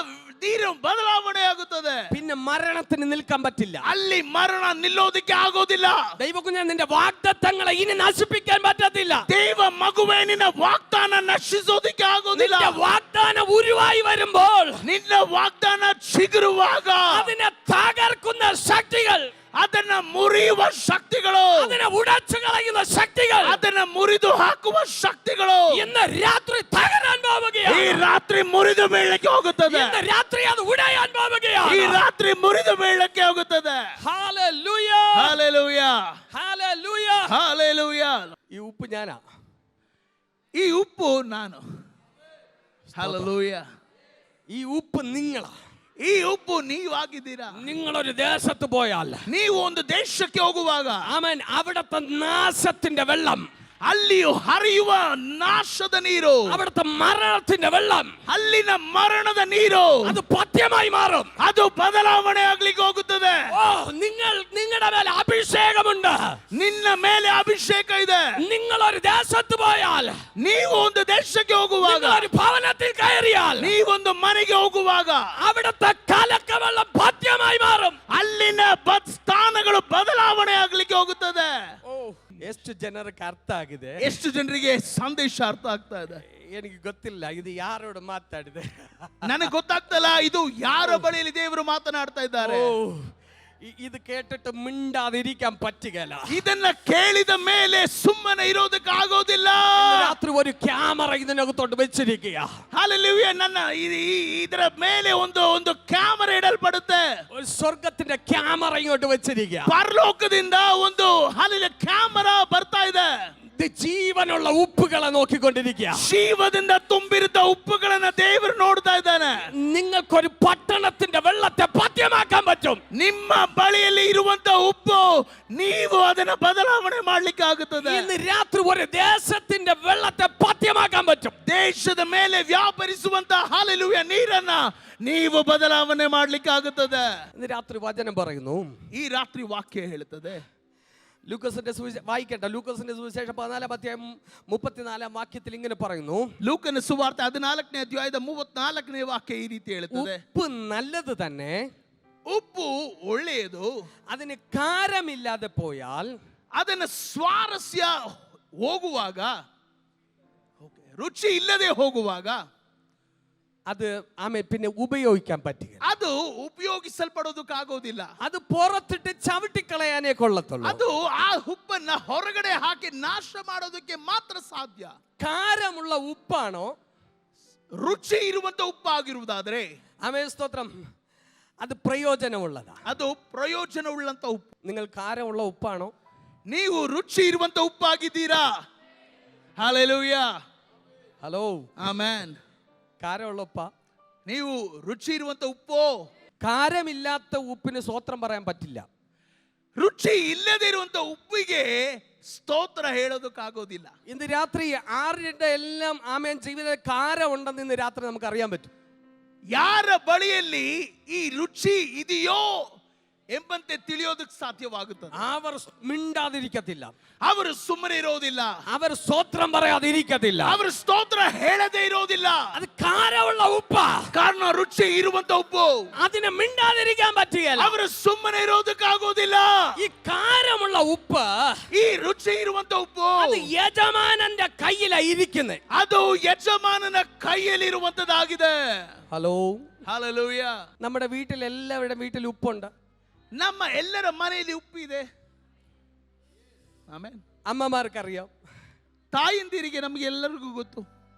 ನೀರು ಬದಲಾವಣೆ ಆಗುತ್ತದೆ. പിന്നെ മരണത്തിന് നിൽക്കാൻ പറ്റില്ല. ಅಲ್ಲಿ ಮರಣ ನಿಲ್ಲೋದಕ್ಕೆ ಆಗೋದಿಲ್ಲ. ദൈവകുഞ്ഞ, നിന്റെ വാഗ്ദത്തങ്ങളെ ഇനി നശിപ്പിക്കാൻ പറ്റത്തില്ല. ದೇವ ಮಗುವೇ, ನಿನ್ನ ವಾಗ್ದಾನ ನಶಿಸೋದಕ್ಕೆ ಆಗೋದಿಲ್ಲ. നിന്റെ വാഗ്ദാനം ഉരുവായി വരുമ്പോൾ ನಿನ್ನ ವಾಗ್ದಾನ ಚಿಗುರುವಾಗ അതിനെ തകർക്കുന്ന ശക്തികൾ ಅದನ್ನ ಮುರಿಯುವ ಶಕ್ತಿಗಳು, അതിനെ ഉടച്ചു കളയുന്ന ശക്തികൾ ಅದನ್ನ ಮುರಿದು ಹಾಕುವ ಶಕ್ತಿಗಳು ഇന്ന് രാത്രി തകരാൻ ಈ പോവുകയാണ്. ರಾತ್ರಿ ಮುರಿದು ಬೀಳಕ್ಕೆ ಹೋಗುತ್ತದೆ. ഇന്ന് രാത്രി അത് ഉടയാൻ ಈ പോവുകയാണ്. ರಾತ್ರಿ ಮುರಿದು ಬೀಳಕ್ಕೆ ಹೋಗುತ್ತದೆ. Hallelujah, hallelujah, hallelujah. ಹಲ್ಲೆಲೂಯ. ഈ ഉപ്പ് ഞാനാ, ಈ ಉಪ್ಪು ನಾನು. ಹಲ್ಲೆಲೂಯ. ഈ ഉപ്പ് നിങ്ങളാ. ಈ ಉಪ್ಪು ನೀವಾಗಿದ್ದೀರಾ. നിങ്ങളൊരു ദേശത്ത് പോയാൽ, ನೀವು ಒಂದು ದೇಶಕ್ಕೆ ಹೋಗುವಾಗ ആമേൻ, അവിടുത്തെ നാശത്തിന്റെ വെള്ളം, ಅಲ್ಲಿಯೂ ಹರಿಯುವ ನಾಶದ ನೀರು, അവിടുത്തെ മരണത്തിന്റെ വെള്ളം, ಅಲ್ಲಿನ ಮರಣದ ನೀರು, അത് പഥ്യമായി മാറും. ಅದು ಬದಲಾವಣೆ ಆಗ್ಲಿಕ್ಕೆ ಹೋಗುತ್ತದೆ. ഓ, നിങ്ങളുടെ മേലെ അഭിഷേകമുണ്ട്. ನಿನ್ನ ಮೇಲೆ ಅಭಿಷೇಕ ಇದೆ. നിങ്ങളൊരു ദേശത്ത് പോയാൽ, ನೀವು ಒಂದು ದೇಶಕ್ಕೆ ಹೋಗುವಾಗ, നിങ്ങളൊരു ഭവനത്തിൽ കയറിയാൽ, ನೀವೊಂದು ಮನೆಗೆ ಹೋಗುವಾಗ അവിടുത്തെ കലക്കവെള്ളം പഥ്യമായി മാറും. ಅಲ್ಲಿನ ಸ್ಥಾನಗಳು ಬದಲಾವಣೆ ಆಗ್ಲಿಕ್ಕೆ ಹೋಗುತ್ತದೆ. ಎಷ್ಟು ಜನರಿಗೆ ಅರ್ಥ ಆಗಿದೆ? ಎಷ್ಟು ಜನರಿಗೆ ಸಂದೇಶ ಅರ್ಥ ಆಗ್ತಾ ಇದೆ? എനിക്ക് ಗೊತ್ತಿಲ್ಲ ಇದು ಯಾರೋട് ಮಾತಾಡಿದೆ. ನನಗೆ ಗೊತ್ತಾಗ್ತಲ್ಲ ಇದು ಯಾರ ಬಳಿಯಲ್ಲಿ ದೇವರು ಮಾತನಾಡ್ತಾ ಇದ್ದಾರೆ. ഇത് കേട്ടിട്ട് മിണ്ടാതിരിക്കാൻ പറ്റുകയില്ല. ಇದನ್ನ ಕೇಳಿದ ಮೇಲೆ ಸುಮ್ಮನೆ ಇರೋದಕ್ಕೆ ಆಗೋದಿಲ್ಲ. രാത്രി ഒരു ക്യാമറ ഇതിനകത്തോട്ട് വെച്ചിരിക്കുക. ಹಲ್ಲೆಲೂಯಾ. ನನ್ನ ಇದರ ಮೇಲೆ ಒಂದು ಕ್ಯಾಮರಾ ಇಡಲ್ಪಡುತ್ತೆ. ഒരു സ്വർഗത്തിന്റെ ക്യാമറ ഇങ്ങോട്ട് വെച്ചിരിക്കുക. ಪರಲೋಕದಿಂದ ಒಂದು ಹಲ್ಲಿನ ಕ್ಯಾಮರಾ ಬರ್ತಾ ಇದೆ. ഇത് ജീവനുള്ള ഉപ്പുകളെ നോക്കിക്കൊണ്ടിരിക്കുക. ಜೀವದಿಂದ ತುಂಬಿರುವ ಉಪ್ಪುಗಳನ್ನ ದೇವರು ನೋಡ್ತಾ ಇದ್ದಾನೆ. നിങ്ങൾക്കൊരു പട്ടണത്തിന്റെ വെള്ളത്തെ പഥ്യമാക്കാൻ പറ്റും. ನಿಮ್ಮ ಬಳಿಯಲ್ಲಿ ಇರುವಂತ ಉಪ್ಪು ನೀವು ಅದನ್ನ ಬದಲಾವಣೆ ಮಾಡ್ಲಿಕ್ಕೆ ಆಗುತ್ತದೆ. ഇന്ന് രാത്രി ഒരു ദേശത്തിന്റെ വെള്ളത്തെ പഥ്യമാക്കാൻ പറ്റും. ದೇಶದ ಮೇಲೆ ವ್ಯಾಪರಿಸುವಂತ ಹಲ್ಲೆಲೂಯಾ ನೀರನ್ನ ನೀವು ಬದಲಾವಣೆ ಮಾಡ್ಲಿಕ್ಕೆ ಆಗುತ್ತದೆ. ഇന്ന് രാത്രി വചനം പറയുന്നു. ಈ ರಾತ್ರಿ ವಾಕ್ಯ ಹೇಳುತ್ತದೆ. ലൂക്കോസിന്റെ വായിക്കട്ടെ. ലൂക്കോസിന്റെ സുവിശേഷം 14:34 വാക്യത്തിൽ ഇങ്ങനെ പറയുന്നു. ಲೂಕನ ಸುವಾರ್ತೆ 14ನೇ ಅಧ್ಯಾಯದ 34ನೇ ವಾಕ್ಯ ಈ ರೀತಿ ಹೇಳುತ್ತದೆ. ഉപ്പ് നല്ലത് തന്നെ, ಉಪ್ಪು ಒಳ್ಳೆಯದು, അതിന് കാരമില്ലാതെ പോയാൽ, ಅದನ್ನ ಸ್ವಾರಸ್ಯ ಹೋಗುವಾಗ, ರುಚಿ ಇಲ್ಲದೆ ಹೋಗುವಾಗ അത് പിന്നെ ഉപയോഗിക്കാൻ പറ്റുക. ಅದು ಉಪಯೋಗಿಸಲ್ಪಡೋದಕ್ಕಾಗೋದಿಲ್ಲ. അത് പുറത്തിട്ട് ചവിട്ടിക്കളയാനേ കൊള്ളത്തുള്ളൂ. ಅದು ಆ ಉಪ್ಪನ್ನ ಹೊರಗಡೆ ಹಾಕಿ ನಾಶ ಮಾಡೋದಕ್ಕೆ ಮಾತ್ರ ಸಾಧ್ಯ. കാരമുള്ള ഉപ്പാണോ, ರುಚಿ ಇರುವಂತ ಉಪ್ಪಾಗಿರುವುದಾದ್ರೆ ആമേൻ സ്തോത്രം, അത് പ്രയോജനമുള്ളതാ. ಅದು ಪ್ರಯೋಜನ ಉಳ್ಳಂತ ಉಪ್ಪು. നിങ്ങൾ കാരമുള്ള ഉപ്പാണോ, ನೀವು ರುಚಿ ಇರುವಂತ ಉಪ್ಪಾಗಿದ್ದೀರಾ? Hallelujah, hello, amen. കാരമുള്ള ഉപ്പ, ನೀವು ರುಚಿ ಇರುವಂತ ಉಪ್ಪು. കാരമില്ലാത്ത ഉപ്പിന് സ്വോത്രം പറയാൻ പറ്റില്ല. ರುಚಿ ಇಲ್ಲದೆ ಇರುವಂತ ಉಪ್ಪಿಗೆ ಸ್ತೋತ್ರ ಹೇಳೋದಕ್ಕಾಗೋದಿಲ್ಲ. ഇന്ന് രാത്രി ആരുടെ എല്ലാം ആമേൻ ജീവിതത്തിൽ കാരം ഉണ്ടെന്ന് ഇന്ന് രാത്രി നമുക്ക് അറിയാൻ പറ്റും. ಯಾರ ಬಳಿಯಲ್ಲಿ ಈ ರುಚಿ ಇದೆಯೋ ಎಂಬಂತೆ ತಿಳಿಯೋದಕ್ಕೆ ಸಾಧ್ಯವಾಗುತ್ತದೆ. അവർ മിണ്ടാതിരിക്കത്തില്ല, ಅವರು ಸುಮ್ಮನೆ ಇರೋದಿಲ್ಲ, അവർ സ്വോത്രം പറയാതിരിക്കത്തില്ല. ಅವರು ಸ್ತೋತ್ರ ಹೇಳದೇ ಇರೋದಿಲ್ಲ. അത് കാരമുള്ള ഉപ്പ, ಕಾರಣ ರುಚಿ ಇರುವಂತ ಉಪ್ಪು. അതിനെ മിണ്ടാതിരിക്കാൻ പറ്റുകയില്ല. ಅವರು ಸುಮ್ಮನೆ ಇರೋದಕ್ಕಾಗೋದಿಲ್ಲ. ഈ കാരമുള്ള ഉപ്പ്, ಈ ರುಚಿ ಇರುವಂತ ಉಪ್ಪು അത് യജമാനന്റെ കയ്യിലാണ് ഇരിക്കുന്നത്. ಅದು ಯಜಮಾನನ ಕೈಯಲ್ಲಿರುವಂತದ್ದಾಗಿದೆ. Hello, hallelujah. നമ്മുടെ വീട്ടിൽ എല്ലാവരുടെ വീട്ടിൽ ഉപ്പുണ്ട്. ನಮ್ಮ ಎಲ್ಲರ ಮನೆಯಲ್ಲಿ ಉಪ್ಪಿದೆ. ಆಮೆನ್. അമ്മമാർക്കറിയാം. ತಾಯಂದಿರಿಗೆ ನಮಗೆ ಎಲ್ಲರಿಗೂ ಗೊತ್ತು.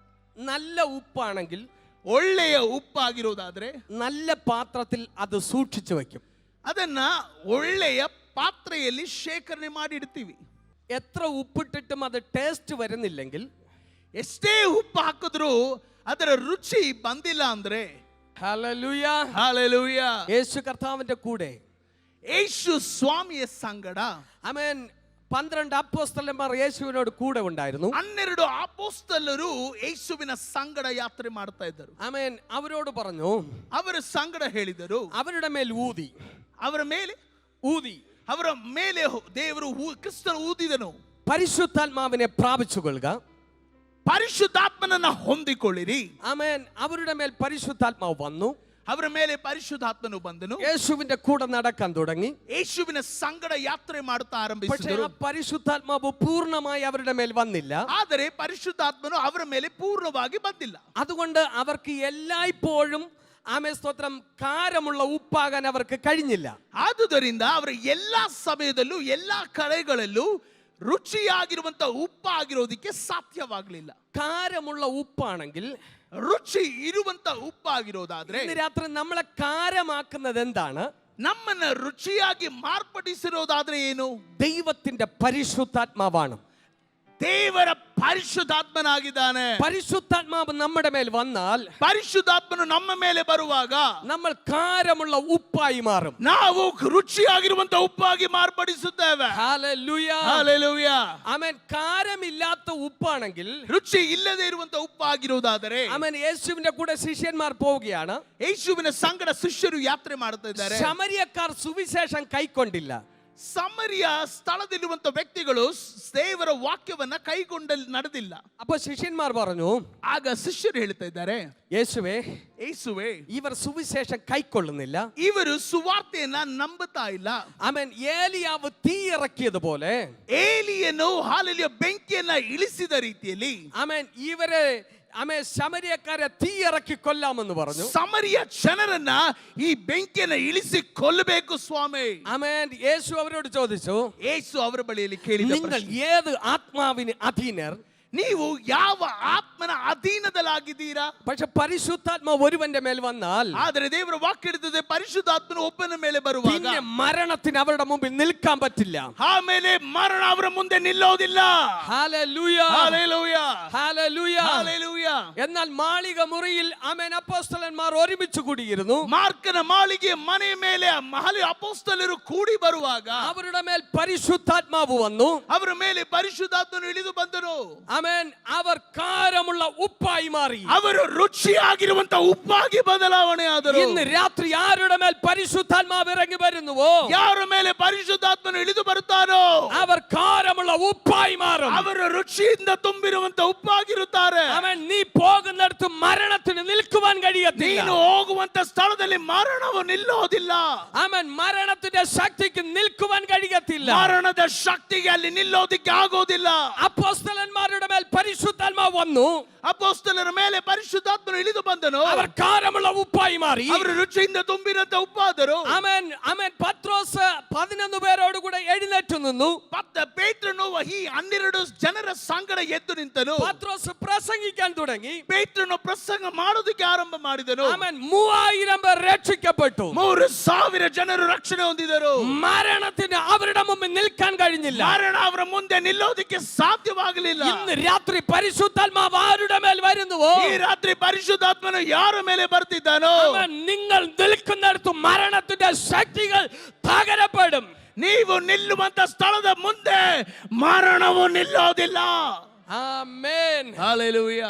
നല്ല ഉപ്പാണെങ്കിൽ, ಒಳ್ಳೆಯ ಉಪ್ಪಾಗಿರೋದಾದ್ರೆ നല്ല പാത്രത്തിൽ അത് സൂക്ഷിച്ചു വെക്കും. ಅದನ್ನ ಒಳ್ಳೆಯ ಪಾತ್ರೆಯಲ್ಲಿ ಶೇಖರಣೆ ಮಾಡಿ ಇಡ್ತೀವಿ. എത്ര ഉപ്പിട്ടിട്ടും അത് ടേസ്റ്റ് വരുന്നില്ലെങ്കിൽ, ಎಷ್ಟೇ ಉಪ್ಪು ಹಾಕಿದ್ರು ಅದರ ರುಚಿ ಬಂದಿಲ್ಲ ಅಂದ್ರೆ, ഹല്ലേലൂയ, ಹಲ್ಲೆಲೂಯಾ, യേശു കർത്താവിന്റെ കൂടെ, ಯೇಸು ಸ್ವಾಮಿಯ ಸಂಗಡ, ആമേൻ, 12 അപ്പോസ്തലന്മാർ യേശുവിനോട് കൂടെ ഉണ്ടായിരുന്നു. 12 ಅಪೊಸ್ತಲರು ಯೇಸುವಿನ ಸಂಗಡ ಯಾತ್ರೆ ಮಾಡ್ತಾ ಇದ್ದರು. ആമേൻ, അവരോട് പറഞ്ഞു, ಅವರ ಸಂಗಡ ಹೇಳಿದರು, അവരുടെ മേൽ ഊതി, ಅವರ ಮೇಲೆ ಅವರ ಮೇಲೆ ದೇವರು ಕ್ರಿಸ್ತನು ಊದಿದನು. പരിശുദ്ധാത്മാവിനെ പ്രാപിച്ചുകൊള്ളുക, ಪರಿಶುದ್ಧಾತ್ಮನನ್ನ ಹೊಂದಿಕೊಳ್ಳಿರಿ. ആമേൻ. അവരുടെ മേൽ പരിശുദ്ധാത്മാവ് വന്നു, ಅವರ ಮೇಲೆ ಪರಿಶುದ್ಧಾತ್ಮನು ಬಂದನು. യേശുവിന്റെ കൂടെ നടക്കാൻ തുടങ്ങി. ಯೇಸುವಿನ ಸಂಗಡ ಯಾತ್ರೆ ಮಾಡುತ್ತಾ പക്ഷേ ಆರಂಭಿಸಿದರು. ആ പരിശുദ്ധാത്മാവ് പൂർണ്ണമായി അവരുടെ മേൽ വന്നില്ല. ಆದರೆ ಪರಿಶುದ್ಧಾತ್ಮನು ಅವರ ಮೇಲೆ ಪೂರ್ಣವಾಗಿ ಬಂದಿಲ್ಲ. അതുകൊണ്ട് അവർക്ക് എല്ലായ്പ്പോഴും ആമേ സ്തോത്രം കാരമുള്ള ഉപ്പാകാൻ അവർക്ക് കഴിഞ്ഞില്ല. ಆದುದರಿಂದ ಅವರ ಎಲ್ಲಾ ಸಮಯದಲ್ಲೂ ಎಲ್ಲಾ ಕಡೆಗಳಲ್ಲೂ ರುಚಿಯಾಗಿರುವಂತ ಉಪ್ಪಾಗಿರೋದಕ್ಕೆ ಸಾಧ್ಯವಾಗಲಿಲ್ಲ. കാരമുള്ള ഉപ്പാണെങ്കിൽ ರುಚಿ ಇರುವಂತ ಉಪ್ಪಾಗಿರೋದಾದ್ರೆ ഇന്ന് രാത്രി നമ്മളെ കാരമാക്കുന്നത് എന്താണ്? ನಮ್ಮನ್ನ ರುಚಿಯಾಗಿ ಮಾರ್ಪಡಿಸಿರೋದಾದ್ರೆ ಏನು? ദൈവത്തിന്റെ പരിശുദ്ധാത്മാവാണ്. ದೇವರ ಪರಿಶುದ್ಧಾತ್ಮನಾಗಿದ್ದಾನೆ. പരിശുദ്ധാത്മാവ് നമ്മുടെ മേൽ വന്നാൽ, ಪರಿಶುದ್ಧಾತ್ಮನು ನಮ್ಮ ಮೇಲೆ ಬರುವಾಗ നമ്മൾ കാരമുള്ള ഉപ്പായി മാറും. ನಾವು ರುಚಿಯಾಗಿರುವಂತ ಉಪ್ಪಾಗಿ ಮಾರ್ಪಡಿಸುತ್ತೇವೆ. ഹല്ലേലൂയ. ಹಲ್ಲೆಲೂಯ. ആമേൻ. കാരമില്ലാത്ത ഉപ്പാണെങ്കിൽ, ರುಚಿ ಇಲ್ಲದೆ ಇರುವಂತ ಉಪ್ಪಾಗಿರುವುದಾದರೆ, ആമേൻ, യേശുവിന്റെ കൂടെ ശിഷ്യന്മാർ പോവുകയാണ്. ಯೇಸುವಿನ ಸಂಗಡ ಶಿಷ್ಯರು ಯಾತ್ರೆ ಮಾಡುತ್ತಾ ಇದ್ದಾರೆ. ശമര്യക്കാർ സുവിശേഷം ಕೈಕೊಂಡಿಲ್ಲ. ಸಮರಿಯ ಸ್ಥಳದಲ್ಲಿರುವಂತ ವ್ಯಕ್ತಿಗಳು ದೇವರ ವಾಕ್ಯವನ್ನ ಕೈಗೊಂಡ ನಡೆದಿಲ್ಲ. അപ്പൊ ശിഷ്യന്മാർ പറഞ്ഞു, ಆಗ ಶಿಷ್ಯರು ಹೇಳ್ತಾ ಇದ್ದಾರೆ, യേശുവേ, ಯೇಸುವೆ, ഇവർ സുവിശേഷം കൈക്കൊള്ളുന്നില്ല. ಇವರು ಸುವಾರ್ತೆಯನ್ನ ನಂಬುತ್ತಾ ಇಲ್ಲ. ആമേൻ. ഏലിയാവ് തീ ഇറക്കിയതുപോലെ, ಏಲಿಯನು ಹಾಲೆಲೂಯ ಬೆಂಕಿಯನ್ನ ಇಳಿಸಿದ ರೀತಿಯಲ್ಲಿ, ആമേൻ, ഇവരെ ആമേൻ ശമര്യക്കാരെ തീ ഇറക്കി കൊല്ലാമെന്ന് പറഞ്ഞു. ಸಮರಿಯ ಜನರನ್ನ ಈ ಬೆಂಕಿಯನ್ನ ಇಳಿಸಿ ಕೊಲ್ಲಬೇಕು ಸ್ವಾಮಿ. ആമേൻ. യേശു അവരോട് ചോദിച്ചു, ಯೇಸು ಅವರ ಬಳಿಯಲ್ಲಿ ಕೇಳಿದ നിങ്ങൾ ಪ್ರಶ್ನೆ, ഏത് ആത്മാവിന് അധീനർ? ನೀವು ಯಾವ ಆತ್ಮನ ಅಧೀನದಲ್ಲಾಗಿದ್ದೀರಾ? പക്ഷെ പരിശുദ്ധാത്മാവ് ഒരുവന്റെ മേൽ വന്നാൽ, ಆದರೆ ದೇವರ ವಾಕ್ಯ ಹೇಳ್ತದೆ, ಪರಿಶುದ್ಧಾತ್ಮನು ಒಬ್ಬನ ಮೇಲೆ ಬರುವಾಗ പിന്നെ മരണത്തിന് അവരുടെ മുമ്പിൽ നിൽക്കാൻ പറ്റില്ല. ಆಮೇಲೆ ಮರಣ ಅವರ ಮುಂದೆ ನಿಲ್ಲೋದಿಲ್ಲ. ഹല്ലേലൂയ. ഹല്ലേലൂയ. ഹല്ലേലൂയ. ഹല്ലേലൂയ. എന്നാൽ മാളിക മുറിയിൽ ആമേൻ അപ്പോസ്തലന്മാർ ഒരുമിച്ച് കൂടിയിരുന്നു. ಮಾರ್ಕನ ಮಾಳಿಗೆ ಮನೆ ಮೇಲೆ ಅಪೊಸ್ತಲರು ಕೂಡಿ ಬರುವಾಗ അവരുടെ മേൽ പരിശുദ്ധാത്മാവ് വന്നു. ಅವರ ಮೇಲೆ ಪರಿಶುದ್ಧಾತ್ಮನು ಇಳಿದು ಬಂದನು. ആമേൻ. അവർ കാരമുള്ള ഉപ്പായി മാറി. ಅವರು ರುಚಿಯಾಗಿರುವಂತ ಉಪ್ಪಾಗಿ ಬದಲಾವಣೆ ಆದರು. ഇന്ന് രാത്രി ആരുടെ മേൽ പരിശുദ്ധാത്മാവ് ഇറങ്ങി വരുന്നുവോ, ಯಾರ ಮೇಲೆ ಪರಿಶುದ್ಧಾತ್ಮನು ಇಳಿದು ಬರುತ್ತಾನೋ അവർ കാരമുള്ള ഉപ്പായി മാറും. ಅವರು ರುಚಿಯಿಂದ ತುಂಬಿರುವಂತ ಉಪ್ಪಾಗಿರುತ್ತಾರೆ. ആമേൻ. നീ പോകുന്നിടത്ത് മരണത്തിന് നിൽക്കുവാൻ കഴിയത്തില്ല. ನೀನು ಹೋಗುವಂತ ಸ್ಥಳದಲ್ಲಿ ಮರಣವು ನಿಲ್ಲೋದಿಲ್ಲ. ആമേൻ. മരണത്തിന്റെ ശക്തിക്ക് നിൽക്കുവാൻ കഴിയത്തില്ല. ಮರಣದ ಶಕ್ತಿಗೆ ಅಲ್ಲಿ ನಿಲ್ಲೋದಿಕ್ಕೆ ಆಗೋದಿಲ್ಲ. അപ്പോസ്തലന്മാരുടെ മേൽ പരിശുദ്ധാത്മാവ് വന്നു. ಅಪೊಸ್ತಲರ ಮೇಲೆ ಪರಿಶುದ್ಧಾತ್ಮನು ಇಳಿದು ಬಂದನು. അവർ കാരമുള്ള ഉപ്പായി മാറി. ಅವರು ರುಚಿಯಿಂದ ತುಂಬಿರಂತ ಉಪ್ಪಾದರು. ആമേൻ. ആമേൻ. പത്രോസ് 11 പേരോട് കൂടെ എഴുന്നേറ്റ് നിന്നു. ಪೇತ್ರನು ಈ 12 ಜನರ ಸಂಗಡ ಎದ್ದು ನಿಂತನು. പത്രോസ് പ്രസംഗിക്കാൻ തുടങ്ങി. ಪೇತ್ರನು ಪ್ರಸಂಗ ಮಾಡೋದಕ್ಕೆ ಆರಂಭ ಮಾಡಿದನು. ആമേൻ. 3000 പേർ രക്ഷിക്കപ്പെട്ടു. 3000 ಜನರು ರಕ್ಷಣೆ ಹೊಂದಿದರು. മരണത്തിന് അവരുടെ മുമ്പിൽ നിൽക്കാൻ കഴിഞ്ഞില്ല. ಮರಣ ಅವರ ಮುಂದೆ ನಿಲ್ಲೋದಕ್ಕೆ ಸಾಧ್ಯವಾಗಲಿಲ್ಲ. ഇന്ന് രാത്രി പരിശുദ്ധാത്മാവ് ആരുടെ മേൽ വരുന്നുവോ, ಈ ರಾತ್ರಿ ಪರಿಶುದ್ಧಾತ್ಮನು ಯಾರ ಮೇಲೆ ಬರ್ತಿದ್ದಾನೋ ആമേൻ, നിങ്ങൾ നിൽക്കുന്നിടത്ത് മരണത്തിന്റെ ശക്തികൾ തകരപ്പെടും. ನೀವು ನಿಲ್ಲುವಂತ ಸ್ಥಳದ ಮುಂದೆ ಮರಣವು ನಿಲ್ಲೋದಿಲ್ಲ. ആമേൻ. ಹಲ್ಲೆಲೂಯ.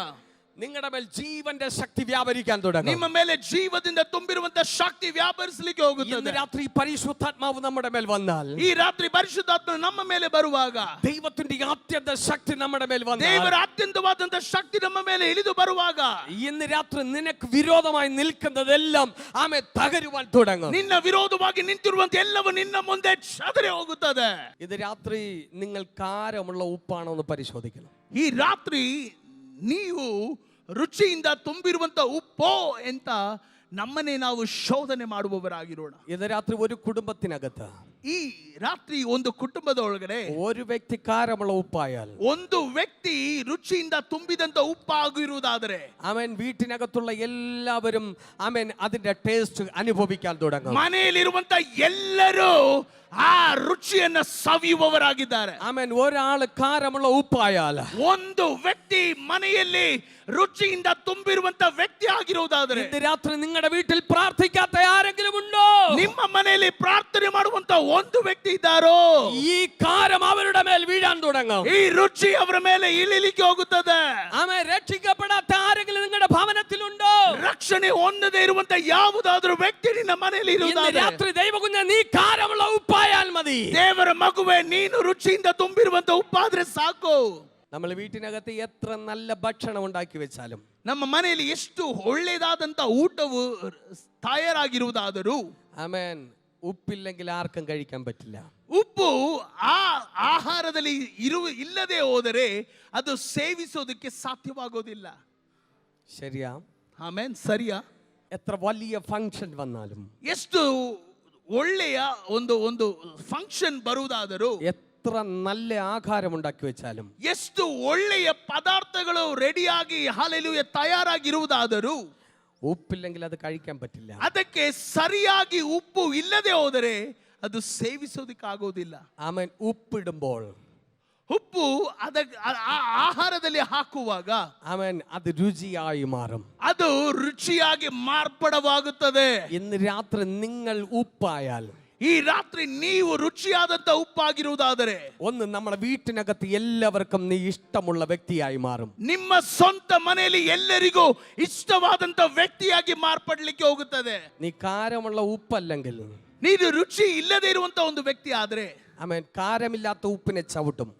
നിങ്ങളുടെ മേൽ ജീവന്റെ ശക്തി വ്യാപരിക്കാൻ തുടങ്ങും. ನಿಮ್ಮ ಮೇಲೆ ಜೀವದಿಂದ ತುಂಬಿರುವಂತ ಶಕ್ತಿ ವ್ಯಾಪರಿಸಲಿಕ್ಕೆ ഇന്ന് ಹೋಗುತ್ತದೆ. രാത്രി പരിശുദ്ധാത്മാവ് നമ്മുടെ മേൽ വന്നാൽ, ಈ ರಾತ್ರಿ ಪರಿಶುದ್ಧಾತ್ಮನು ನಮ್ಮ ಮೇಲೆ ಬರುವಾಗ, ദൈവത്തിന്റെ അത്യന്ത ശക്തി നമ്മുടെ മേൽ ದೇವರ വന്നാൽ, ಅತ್ಯಂತವಾದಂತ ಶಕ್ತಿ ನಮ್ಮ ಮೇಲೆ ಇಳಿದು ಬರುವಾಗ, ഇന്ന് രാത്രി നിനക്ക് വിരോധമായി നിൽക്കുന്നതെല്ലാം ആമേ തകരുവാൻ തുടങ്ങും. ನಿನ್ನ ವಿರೋಧವಾಗಿ ನಿಂತಿರುವಂತ ಎಲ್ಲವೂ ನಿನ್ನ ಮುಂದೆ ಚದರಿ ಹೋಗುತ್ತದೆ. ഇത് രാത്രി നിങ്ങൾ കാരമുള്ള ഉപ്പാണോ എന്ന് പരിശോധിക്കണം. ಈ ರಾತ್ರಿ ನೀವು ರುಚಿಯಿಂದ ತುಂಬಿರುವಂತ ಉಪ್ಪೋ ಅಂತ ನಮ್ಮನ್ನೇ ನಾವು ಶೋಧನೆ ಮಾಡುವವರಾಗಿರೋಣ. ഇത് രാത്രി ഒരു കുടുംബത്തിനകത്ത് ಈ ರಾತ್ರಿ ಒಂದು ಕುಟುಂಬದ ಒಳಗಡೆ ഒരു വ്യക്തി കാരമുള്ള ഉപ്പായാൽ, ಒಂದು ವ್ಯಕ್ತಿ ರುಚಿಯಿಂದ ತುಂಬಿದಂತ ಉಪ್ಪಾಗಿರುವುದಾದರೆ, ആമേൻ, വീട്ടിനകത്തുള്ള എല്ലാവരും ആമേൻ അതിന്റെ ടേസ്റ്റ് അനുഭവിക്കാൻ തുടങ്ങും. ಮನೆಯಲ್ಲಿರುವಂತ ಎಲ್ಲರೂ ಆ ರುಚಿಯನ್ನ ಸವಿಯುವವರಾಗಿದ್ದಾರೆ. ആമേൻ. ഒരാൾ കാരമുള്ള ഉപ്പായാൽ, ಒಂದು ವ್ಯಕ್ತಿ ಮನೆಯಲ್ಲಿ ರುಚಿಯಿಂದ ತುಂಬಿರುವಂತ ವ್ಯಕ್ತಿ ಆಗಿರುವುದಾದರೆ, ഇന്ന് രാത്രി നിങ്ങളുടെ വീട്ടിൽ പ്രാർത്ഥിക്കാത്ത ആരെങ്കിലും ഉണ്ടോ? ನಿಮ್ಮ ಮನೆಯಲ್ಲಿ ಪ್ರಾರ್ಥನೆ ಮಾಡುವಂತ ಒಂದು ವ್ಯಕ್ತಿ ಇದ್ದಾರೋ, ഈ കാരം അവരുടെ മേൽ വീഴാൻ തുടങ്ങും. ಈ ರುಚಿ ಅವರ ಮೇಲೆ ಇಳಿಲಿಕ್ಕೆ ಹೋಗುತ್ತದೆ. ആമേൻ. രക്ഷിക്കപ്പെടാത്ത ആരെങ്കിലും നിങ്ങളുടെ ഭവനത്തിലുണ്ടോ? ರಕ್ಷಣೆ ಹೊಂದದೇ ಇರುವಂತ ಯಾವುದಾದ್ರೂ ವ್ಯಕ್ತಿ ನಿನ್ನ ಮನೆಯಲ್ಲಿ ഇന്ന് ಇರುವುದಾದರೆ, രാത്രി ദൈവകുഞ്ഞ നീ കാരമുള്ള ഉപ്പായാൽ മതി. ದೇವರ ಮಗುವೆ, ನೀನು ರುಚಿಯಿಂದ ತುಂಬಿರುವಂತ ಉಪ್ಪಾದ್ರೆ ಸಾಕು. നമ്മൾ വീട്ടിനകത്ത് എത്ര നല്ല ഭക്ഷണം ഉണ്ടാക്കി വെച്ചാലും, ನಮ್ಮ ಮನೆಯಲ್ಲಿ ಎಷ್ಟು ಒಳ್ಳೆಯದಾದಂತ ಊಟವು ತಯಾರಾಗಿರುವುದಾದರೂ, ആമേൻ, ഉപ്പില്ലെങ്കിൽ ആർക്കും കഴിക്കാൻ പറ്റില്ല. ಉಪ್ಪು ಆ ಆಹಾರದಲ್ಲಿ ಇಲ್ಲದೆ ಹೋದರೆ ಅದು ಸೇವಿಸೋದಕ್ಕೆ ಸಾಧ್ಯವಾಗೋದಿಲ್ಲ. ശരിയാ? ಆಮೇನ್, ಸರಿಯಾ? എത്ര വലിയ ഫംഗ്ഷൻ വന്നാലും, ಎಷ್ಟು ಒಳ್ಳೆಯ ಒಂದು ಒಂದು ಫಂಕ್ಷನ್ ಬರುವುದಾದರೂ, എത്ര നല്ല ആഹാരം ഉണ്ടാക്കി വെച്ചാലും, ಎಷ್ಟು ಒಳ್ಳೆಯ ಪದಾರ್ಥಗಳು ರೆಡಿಯಾಗಿ ಹಾಲೆಲೂಯ ತಯಾರಾಗಿರುವುದಾದರೂ, ഉപ്പില്ലെങ്കിൽ അത് കഴിക്കാൻ പറ്റില്ല. ಅದಕ್ಕೆ ಸರಿಯಾಗಿ ಉಪ್ಪು ಇಲ್ಲದೆ ಹೋದರೆ ಅದು ಸೇವಿಸೋದಕ್ಕಾಗೋದಿಲ್ಲ. ആമേൻ. ഉപ്പിടുമ്പോൾ, ಉಪ್ಪು ಆಹಾರದಲ್ಲಿ ಹಾಕುವಾಗ ആമേൻ, അത് രുചിയായി മാറും, ಅದು ರುಚಿಯಾಗಿ ಮಾರ್ಪಡವಾಗುತ್ತದೆ. ഇന്ന് രാത്രി നിങ്ങൾ ഉപ്പായാൽ, ಈ ರಾತ್ರಿ ನೀವು ರುಚಿಯಾದಂತ ಉಪ್ಪಾಗಿರುವುದಾದರೆ, ഒന്ന് നമ്മുടെ വീട്ടിനകത്ത് എല്ലാവർക്കും നീ ഇഷ്ടമുള്ള വ്യക്തിയായി മാറും. ನಿಮ್ಮ ಸ್ವಂತ ಮನೆಯಲ್ಲಿ ಎಲ್ಲರಿಗೂ ಇಷ್ಟವಾದಂತ ವ್ಯಕ್ತಿಯಾಗಿ ಮಾರ್ಪಡ್ಲಿಕ್ಕೆ ಹೋಗುತ್ತದೆ. നീ കാരമുള്ള ഉപ്പല്ലെങ്കിൽ, ನೀನು ರುಚಿ ಇಲ್ಲದೆ ಇರುವಂತ ಒಂದು ವ್ಯಕ್ತಿ ಆದ್ರೆ, ആമേൻ, കാരമില്ലാത്ത ഉപ്പിനെ ചവിട്ടും.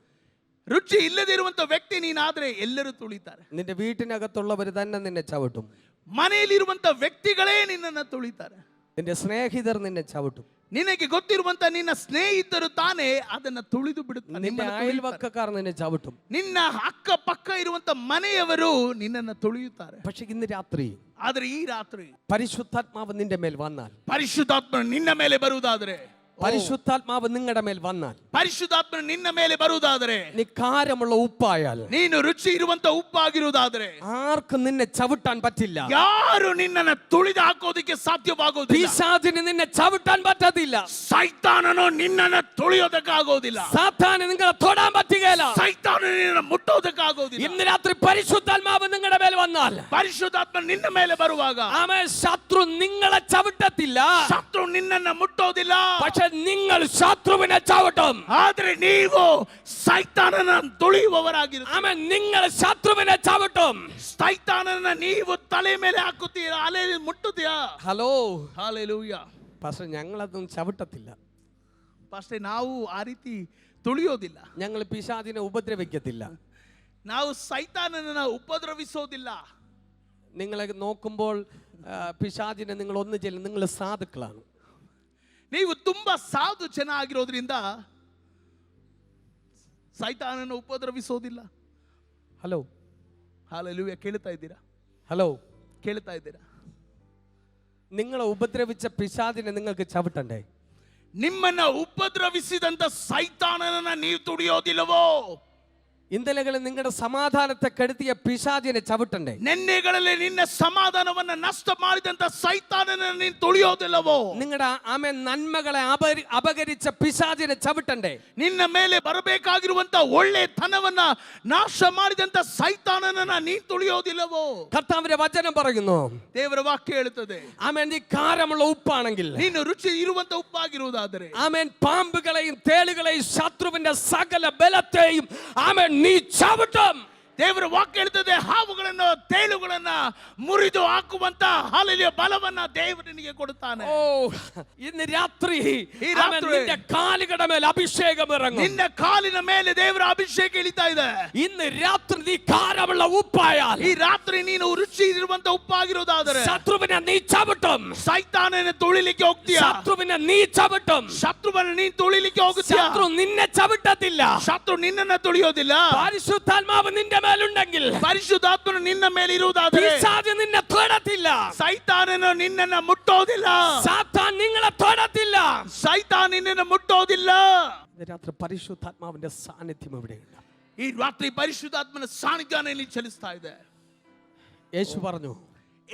ರುಚಿ ಇಲ್ಲದೆ ಇರುವಂತ ವ್ಯಕ್ತಿ ನೀನಾದ್ರೆ ಎಲ್ಲರೂ ತುಳಿತಾರೆ. നിന്റെ വീട്ടിനകത്തുള്ളവർ തന്നെ നിന്നെ ചവിട്ടും. ಮನೆಯಲ್ಲಿರುವಂತ ವ್ಯಕ್ತಿಗಳೇ ನಿನ್ನನ್ನು ತುಳಿತಾರೆ. നിന്റെ സ്നേഹിതർ നിന്നെ ചവിട്ടും. ನಿನಗೆ ಗೊತ್ತಿರುವಂತ ನಿನ್ನ ಸ್ನೇಹಿತರು ತಾನೇ ಅದನ್ನ ತುಳಿದು ಬಿಡುತ್ತಾರೆ. നിന്റെ അയൽവക്കക്കാർ നിന്നെ ചവിട്ടും. ನಿನ್ನ ಅಕ್ಕ ಪಕ್ಕ ಇರುವಂತ ಮನೆಯವರು ನಿನ್ನನ್ನು ತುಳಿಯುತ್ತಾರೆ. പക്ഷെ ഇന്ന് രാത്രി, ಆದ್ರೆ ಈ ರಾತ್ರಿ പരിശുദ്ധാത്മാവ് നിന്റെ മേൽ വന്നാൽ, ಪರಿಶುದ್ಧಾತ್ಮ ನಿನ್ನ ಮೇಲೆ ಬರುವುದಾದರೆ, പരിശുദ്ധാത്മാവ് നിങ്ങളുടെ മേൽ വന്നാൽ, ಪರಿಶುದ್ಧಾತ್ಮ ನಿನ್ನ ಮೇಲೆ ಬರುವುದಾದರೆ, നീ കാരമുള്ള ഉപ്പായാൽ, ನೀನು ರುಚಿ ಇರುವಂತ ಉಪ್ಪಾಗಿರುವುದಾದರೆ, ആർക്കും നിന്നെ ചവിട്ടാൻ പറ്റില്ല. ಯಾರು ನಿನ್ನನ್ನು ತುಳಿದು ಹಾಕೋದಕ್ಕೆ ಸಾಧ್ಯವಾಗುವುದಿಲ್ಲ. പിശാചിന് നിന്നെ ചവിട്ടാൻ പറ്റത്തില്ല. ಸೈತಾನನು ನಿನ್ನನ್ನು ತುಳಿಯೋದಕ್ಕಾಗೋದಿಲ್ಲ. സാത്താന് നിങ്ങളെ തൊടാൻ പറ്റുകയില്ല. ಸೈತಾನ ನಿನ್ನನ್ನು ಮುಟ್ಟೋದಕ್ಕಾಗೋದಿಲ್ಲ. ഇന്ന് രാത്രി പരിശുദ്ധാത്മാവ് നിങ്ങളുടെ മേൽ വന്നാൽ, ಪರಿಶುದ್ಧಾತ್ಮ ನಿನ್ನ ಮೇಲೆ ಬರುವಾಗ ആമേൻ, ശത്രു നിങ്ങളെ ചവിട്ടത്തില്ല. ಶತ್ರು ನಿನ್ನನ್ನು ಮುಟ್ಟೋದಿಲ್ಲ. പക്ഷെ നിങ്ങൾ ശത്രുവിനെ ചവിട്ടും. ಆದ್ರೆ ನೀವು ಸೈತಾನನ ತುಳಿಯುವವರಾಗಿರುತ್ತೀರಿ. ആമേൻ, നിങ്ങൾ ശത്രുവിനെ ചവിട്ടും. ಸೈತಾನನ ನೀವು ತಲೆ ಮೇಲೆ ಹಾಕುತ್ತೀರಾ, ಅಲೆ ಮುಟ್ಟುತ್ತೀಯಾ? Hello, hallelujah. പക്ഷെ ഞങ്ങളതൊന്നും ചവിട്ടത്തില്ല. പക്ഷേ ನಾವು ಆ ರೀತಿ ತುಳಿಯೋದಿಲ್ಲ. ഞങ്ങൾ പിശാചിനെ ഉപദ്രവിക്കത്തില്ല. ನಾವು ಸೈತಾನನನ್ನ ಉಪದ್ರವಿಸೋದಿಲ್ಲ. നിങ്ങളെ നോക്കുമ്പോൾ പിശാചിനെ നിങ്ങൾ ഒന്ന് ചെല്ലും, നിങ്ങൾ സാധുക്കളാണ്. ನೀವು ತುಂಬಾ ಸಾಧು ಜನ ಆಗಿರೋದ್ರಿಂದ ಸೈತಾನನ ಉಪದ್ರವಿಸೋದಿಲ್ಲ. Hello, hallelujah. ಕೇಳ್ತಾ ಇದ್ದೀರಾ? ഹലോ, ಕೇಳ್ತಾ ಇದ್ದೀರಾ? നിങ്ങളെ ഉപദ്രവിച്ച പിശാചിനെ നിങ്ങൾക്ക് ചവിട്ടണ്ടേ? ನಿಮ್ಮನ್ನ ಉಪದ್ರವಿಸಿದಂತ ಸೈತಾನನನ್ನ ನೀವು ತುಳಿಯೋದಿಲ್ಲವೋ? ഇന്നലെകളിൽ നിങ്ങളുടെ സമാധാനത്തെ കെടുത്തിയ പിശാചിനെ ചവിട്ടണ്ടേ? ನೆನ್ನೆಗಳಲ್ಲಿ ನಿನ್ನ ಸಮಾಧಾನವನ್ನ ನಷ್ಟ ಮಾಡಿದಂತ ಸೈತಾನನನ್ನ ನೀನು ತುಳಿಯೋದಿಲ್ಲವೋ? നിങ്ങളുടെ ആമേൻ നന്മകളെ അപകരിച്ച പിശാചിനെ ചവിട്ടണ്ടേ? ನಿನ್ನ ಮೇಲೆ ಬರಬೇಕಾಗಿರುವಂತ ಒಳ್ಳೆತನವನ್ನ ನಾಶ ಮಾಡಿದಂತ ಸೈತಾನನನ್ನ ನೀನು ತುಳಿಯೋದಿಲ್ಲವೋ? കർത്താവിന്റെ വചനം പറയുന്നു, ದೇವರ ವಾಕ್ಯ ಹೇಳುತ್ತದೆ, ആമേൻ, നീ കാരമുള്ള ഉപ്പാണെങ്കിൽ, ನೀನು ರುಚಿ ಇರುವಂತ ಉಪ್ಪಾಗಿರುವುದಾದರೆ, ആമേൻ, പാമ്പുകളെയും തേളുകളെയും ശത്രുവിന്റെ സകല ബലത്തെയും ആമേൻ നീ ചവിട്ടും. ದೇವರ ವಾಕ್ಯ ಹೇಳ್ತದೆ, ಹಾವುಗಳನ್ನು ತೇಳುಗಳನ್ನ ಮುರಿದು ಹಾಕುವಂತ ಹಾಲೆಲೂಯಾ ಬಲವನ್ನ ದೇವರು ನಿನಗೆ ಕೊಡುತ್ತಾನೆ. ഓ, ഇന്ന് രാത്രി ആമേൻ, നിന്റെ കാലുകളുടെ മേൽ അഭിഷേകം ഇറങ്ങും. ನಿನ್ನ ಕಾಲಿನ ಮೇಲೆ ದೇವರ ಅಭಿಷೇಕ ಇಳಿತಾ ಇದೆ. ഇന്ന് രാത്രി നീ കാരമുള്ള ഉപ്പായാൽ, ಈ ರಾತ್ರಿ ನೀನು ರುಚಿ ಇರುವಂತ ಉಪ್ಪಾಗಿರುವುದಾದರೆ, ശത്രുവിനെ നീ ചവിട്ടും. ಸೈತಾನನ ತುಳಿಲಿಕ್ಕೆ ಹೋಗ್ತೀಯಾ? ശത്രുവിനെ നീ ചവിട്ടും. ಶತ್ರುವನ್ನು ನೀನು ತುಳಿಲಿಕ್ಕೆ ಹೋಗುತ್ತೀಯಾ? ശത്രു നിന്നെ ചവിട്ടത്തില്ല. ಶತ್ರು ನಿನ್ನನ್ನ ತುಳಿಯೋದಿಲ್ಲ. പരിശുദ്ധാത്മാവ് നിന്റെ മേലുണ്ടെങ്കിൽ, ಪರಿಶುದ್ಧಾತ್ಮನು ನಿನ್ನ ಮೇಲೆ ಇರುವುದಾದರೆ, പിശാച് നിന്നെ തൊടത്തില്ല. ಸೈತಾನನು ನಿನ್ನನ್ನ ಮುಟ್ಟೋದಿಲ್ಲ. സാത്താൻ നിങ്ങളെ തൊടത്തില്ല. ಸೈತಾನ ನಿನ್ನನ್ನು ಮುಟ್ಟೋದಿಲ್ಲ. രാത്രി പരിശുദ്ധാത്മാവിന്റെ സാന്നിധ്യം ഇവിടെയുണ്ട്. ಈ ರಾತ್ರಿ ಪರಿಶುದ್ಧಾತ್ಮನ ಸಾನ್ನಿಧ್ಯ ಇಲ್ಲಿ ಚಲಿಸ್ತಾ ಇದೆ. യേശു പറഞ്ഞു,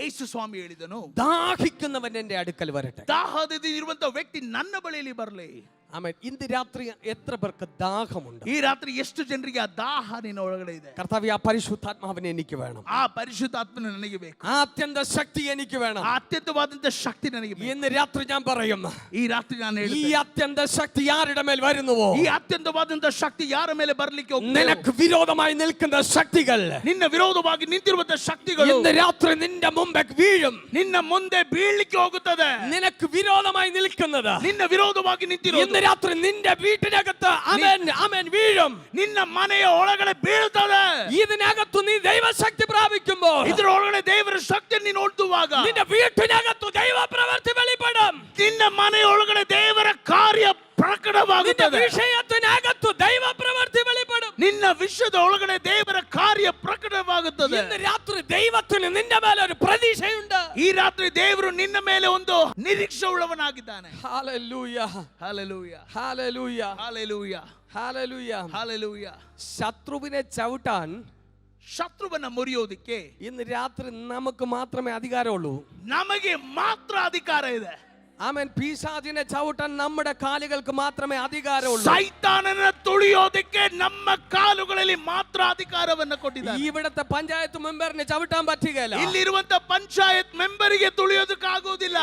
ಯೇಸು ಸ್ವಾಮಿ ಹೇಳಿದನು, ദാഹിക്കുന്നവൻ എന്റെ അടുക്കൽ വരട്ടെ. ದಾಹದಿಂದ ಇರುವಂತ ವ್ಯಕ್ತಿ ನನ್ನ ಬಳಿಯಲ್ಲಿ ಬರಲಿ. ആമേൻ. ഇന്ന് രാത്രി എത്ര പേർക്ക് ദാഹമുണ്ട്? ಈ ರಾತ್ರಿ ಎಷ್ಟು ಜನರಿಗೆ ಆ ದಾಹ ನಿನ್ನ ಒಳಗಡೆ ಇದೆ? കർത്താവേ, ആ പരിശുദ്ധാത്മാവിനെ എനിക്ക് വേണം. ಆ ಪರಿಶುದ್ಧಾತ್ಮನ ನನಗೆ ಬೇಕು. ആ അത്യന്ത ശക്തി എനിക്ക് വേണം. ಆ ಅತ್ಯಂತವಾದಂತ ಶಕ್ತಿ ನನಗೆ ಬೇಕು. ഇന്ന് രാത്രി ഞാൻ പറയും, ಈ ರಾತ್ರಿ ನಾನು ഈ ಹೇಳ್ತೇನೆ, അത്യന്ത ശക്തി ആരുടെ മേൽ വരുന്നുവോ, ಈ ಅತ್ಯಂತವಾದಂತ ಶಕ್ತಿ ಯಾರ ಮೇಲೆ ಬರಲಿಕ್ಕೆ ಹೋಗ್ತದೆ? നിനക്ക് വിരോധമായി നിൽക്കുന്ന ശക്തികൾ ನಿನ್ನ ವಿರೋಧವಾಗಿ ನಿಂತಿರುವಂತ ಶಕ್ತಿಗಳು ഇന്ന് രാത്രി നിന്റെ മുമ്പേ വീഴും. ನಿನ್ನ ಮುಂದೆ ಬೀಳ್ಲಿಕ್ಕೆ ಹೋಗುತ್ತದೆ. നിനക്ക് വിരോധമായി നിൽക്കുന്നത് ನಿನ್ನ ವಿರೋಧವಾಗಿ ನಿಂತಿರುವುದು ഇന്ന് രാത്രി നിന്റെ വീട്ടിനകത്ത് ആമേൻ ആമേൻ വീഴും. ನಿನ್ನ ಮನೆಯ ಒಳಗಡೆ ಬೀಳುತ್ತದೆ. ഇതിനകത്തു നീ ദൈവശക്തി പ്രാപിക്കുമ്പോൾ, ಇದರ ಒಳಗಡೆ ದೇವರ ಶಕ್ತಿ ನೀನು ನೋಡುವಾಗ നിന്റെ വീട്ടിനകത്തു ദൈവ പ്രവൃത്തി വെളിപ്പെടും. ನಿನ್ನ ಮನೆಯ ಒಳಗಡೆ ದೇವರ ಕಾರ್ಯ നിന്റെ ಪ್ರಕಟವಾಗುತ್ತದೆ. വിഷയത്തിനകത്തു ദൈവ പ്രവൃത്തി വെളിപ്പെടും. ನಿನ್ನ ವಿಷಯದ ಒಳಗಡೆ ದೇವರ ಕಾರ್ಯ ಕಾರ್ಯ ಪ್ರಕಟವಾಗುತ್ತದೆ. ഇന്ന് രാത്രി ദൈവത്തിന് നിന്റെ മേലെ ഒരു പ്രതീക്ഷയുണ്ട്. ಈ ರಾತ್ರಿ ದೇವರು ನಿನ್ನ ಮೇಲೆ ಒಂದು ನಿರೀಕ್ಷೆ ಉಳ್ಳವನಾಗಿದ್ದಾನೆ. Hallelujah hallelujah, hallelujah hallelujah, hallelujah. Hallelujah. ശത്രുവിനെ ചവിട്ടാൻ ಶತ್ರುವನ್ನ ಮುರಿಯೋದಕ್ಕೆ ഇന്ന് രാത്രി നമുക്ക് മാത്രമേ അധികാരമുള്ളൂ. ನಮಗೆ ಮಾತ್ರ ಅಧಿಕಾರ ಇದೆ. ആമേൻ. പിശാചിനെ ചവിട്ടാൻ നമ്മുടെ കാലുകൾക്ക് മാത്രമേ അധികാരമുള്ളൂ. ಸೈತಾನನ ತುಳಿಯೋದಕ್ಕೆ ನಮ್ಮ ಕಾಲುಗಳಲ್ಲಿ ಮಾತ್ರ ಅಧಿಕಾರವನ್ನು ಕೊಟ್ಟಿದ್ದಾರೆ. ഇവിടത്തെ പഞ്ചായത്ത് മെമ്പറിനെ ചവിട്ടാൻ പറ്റുകയില്ല. ಇಲ್ಲಿರುವಂತ ಪಂಚಾಯತ್ ಮೆಂಬರಿಗೆ ತುಳಿಯೋದಕ್ಕಾಗೋದಿಲ್ಲ.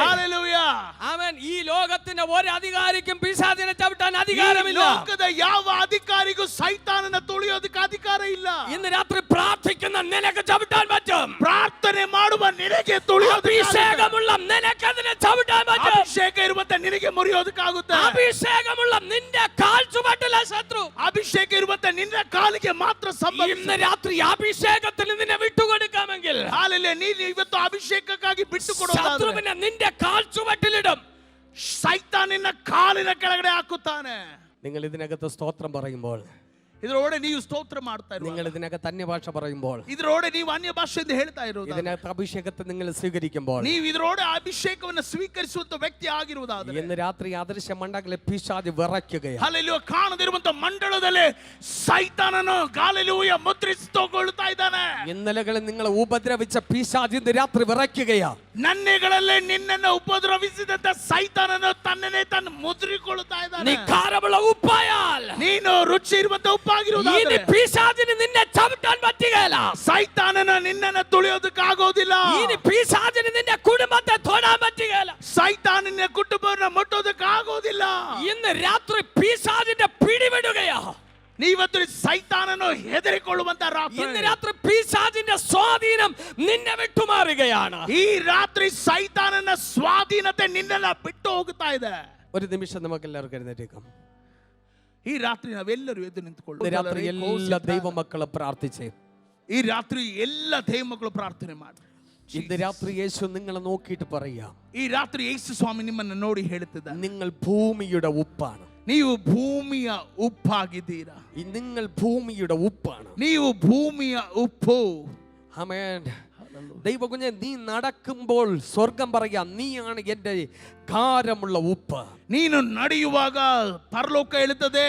ಹಲ್ಲೆಲೂಯಾ. ആമേൻ. ഈ ലോകത്തിന്റെ ഒരു അധികാരിക്കും പിശാചിനെ ചവിട്ടാൻ അധികാരമില്ല. ಲೋಕದ ಯಾವ ಅಧಿಕಾರಿಗೂ ಸೈತಾನನ ತುಳಿಯೋದಕ್ಕೆ ಅಧಿಕಾರ ಇಲ್ಲ. ഇന്ന് രാത്രി പ്രാർത്ഥിക്കുന്ന നിനക്ക് ചവിട്ടാൻ പറ്റും. ಪ್ರಾರ್ಥನೆ ಮಾಡುವ ನಿನಗೆ ತುಳಿಯೋದಕ್ಕೆ അഭിഷേകമുള്ള നിനക്ക് അതിനെ ചവിട്ടാൻ പറ്റും. ಅಭಿಷೇಕ ಇರುವಂತ ನಿನಗೆ ಮುರಿಯೋದಕ್ಕಾಗುತ್ತೆ. അഭിഷേകമുള്ള നിന്റെ കാൽ ചുവട്ടിലെ ശത്രു ಅಭಿಷೇಕ ಇರುವಂತ ನಿನ್ನ ಕಾಲಿಗೆ ಮಾತ್ರ ഇന്ന് രാത്രി അഭിഷേകത്തിന് നിന്നെ വിട്ടുകൊടുക്കാമെങ്കിൽ ಹಾಲೆಲೂಯಾ. ನೀನು ಇವತ್ತು ಅಭಿಷೇಕಕ್ಕಾಗಿ ಬಿಟ್ಟು ಕೊಡೋದಾದ್ರೆ ശത്രുവിനെ നിന്റെ കാൽ ചുവട്ടിലിടും. ಸೈತಾನಿನ ಕಾಲಿನ ಕೆಳಗಡೆ ಹಾಕುತ್ತಾನೆ. നിങ്ങൾ ഇതിനകത്ത് സ്തോത്രം പറയുമ്പോൾ, ಇದರೊಳಗೆ ನೀವು ಸ್ತೋತ್ರ ಮಾಡ್ತಾ ಇರುವಾಗ, നിങ്ങൾ ഇതിനകത്ത് അന്യഭാഷ പറയുമ്പോൾ, ಇದರೊಳಗೆ ನೀವು ಅನ್ಯ ಭಾಷೆಯಿಂದ ಹೇಳ್ತಾ ಇರೋದು, ഇതിനകത്ത് അഭിഷേകത്തെ നിങ്ങൾ സ്വീകരിക്കുമ്പോൾ, ನೀವು ಇದರೊಳಗೆ ಅಭಿಷೇಕವನ್ನು ಸ್ವೀಕರಿಸುವಂತ ವ್ಯಕ್ತಿ ಆಗಿರುವುದಾದರೆ ഇന്ന് രാത്രി അദൃശ്യ മണ്ഡലത്തിലെ പിശാച് വിറയ്ക്കുകയാണ്. ಹಲ್ಲೆಲೂಯಾ. ಕಾಣದಿರುವಂತ ಮಂಡಲದಲ್ಲಿ ಸೈತಾನನು ಹಲ್ಲೆಲೂಯಾ ಮುದ್ರಿಸಿಕೊಳ್ಳುತ್ತಾ ಇದ್ದಾನೆ. ഇന്നലകളിൽ നിങ്ങളെ ഉപദ്രവിച്ച പിശാച് ഇന്ന് രാത്രി വിറയ്ക്കുകയാ. ನನ್ನೆಗಳಲ್ಲಿ ನಿನ್ನನ್ನು ಉಪದ್ರವಿಸಿದಂತ ಸೈತಾನನು ತನ್ನನ್ನೇ ತಾನು ಮುದ್ರಿಕೊಳ್ಳುತ್ತಾ നീ ಇದ್ದಾನೆ. കാരമുള്ള ഉപ്പായാൽ ನೀನು ರುಚಿ ಇರುವಂತ ഇനി ಉಪ್ಪಾಗಿರುವುದಾದರೆ പിശാചിന് നിന്നെ ചവിട്ടാൻ പറ്റുകയില്ല. ಸೈತಾನನ ನಿನ್ನನ್ನು ತುಳಿಯೋದಕ್ಕಾಗೋದಿಲ್ಲ. ഇനി പിശാചിന് നിന്റെ കുടുംബത്തെ തൊടാൻ പറ്റുകയില്ല. ಸೈತಾನನ ಕುಟುಂಬವನ್ನು ಮುಟ್ಟೋದಕ್ಕಾಗೋದಿಲ್ಲ. ഇന്ന് രാത്രി പിശാചിന്റെ പിടിവിടുകയാ. ನೀವತ್ತು ಸೈತಾನನು ಹೆದರಿಕೊಳ್ಳುವಂತ ഇന്ന് ರಾತ್ರಿ, രാത്രി പിശാചിന്റെ സ്വാധീനം നിന്നെ വിട്ടുമാറുകയാണ്. ಈ ರಾತ್ರಿ ಸೈತಾನನ ಸ್ವಾಧೀನತೆ ನಿನ್ನೆಲ್ಲ ಬಿಟ್ಟು ಹೋಗುತ್ತಾ ಇದೆ. ഒരു നിമിഷം നമുക്ക് എല്ലാവർക്കും എഴുന്നേറ്റേക്കാം. ಈ ರಾತ್ರಿ ನಾವೆಲ್ಲರೂ ಎದ್ದು ഇന്ന് രാത്രി എല്ലാ ನಿಂತುಕೊಳ್ಳೋಣ. ദൈവമക്കളും പ്രാർത്ഥിച്ചേ. ಈ ರಾತ್ರಿ ಎಲ್ಲ ದೈವಮಕ್ಕಳು ಪ್ರಾರ್ಥನೆ ಮಾಡಿ. ഇന്ന് രാത്രി യേശു നിങ്ങളെ നോക്കിയിട്ട് പറയാം, ಈ ರಾತ್ರಿ ಯೇಸು ಸ್ವಾಮಿ ನಿಮ್ಮನ್ನು ನೋಡಿ ಹೇಳುತ್ತಿದ್ದಾರೆ, നിങ്ങൾ ഭൂമിയുടെ ഉപ്പാണ്. ನೀವು ಭೂಮಿಯ ಉಪ್ಪಾಗಿದ್ದೀರಾ. നിങ്ങൾ ഭൂമിയുടെ ഉപ്പാണ്. ನೀವು ಭೂಮಿಯ ಉಪ್ಪು. ആമേൻ. ദൈവകുഞ്ഞെ, നീ നടക്കുമ്പോൾ സ്വർഗം പറയാം, നീയാണ് എൻ്റെ കാരമുള്ള ഉപ്പ്. ನೀನು ನಡೆಯುವಾಗ ಪರಲೋಕ ಹೇಳುತ್ತದೆ,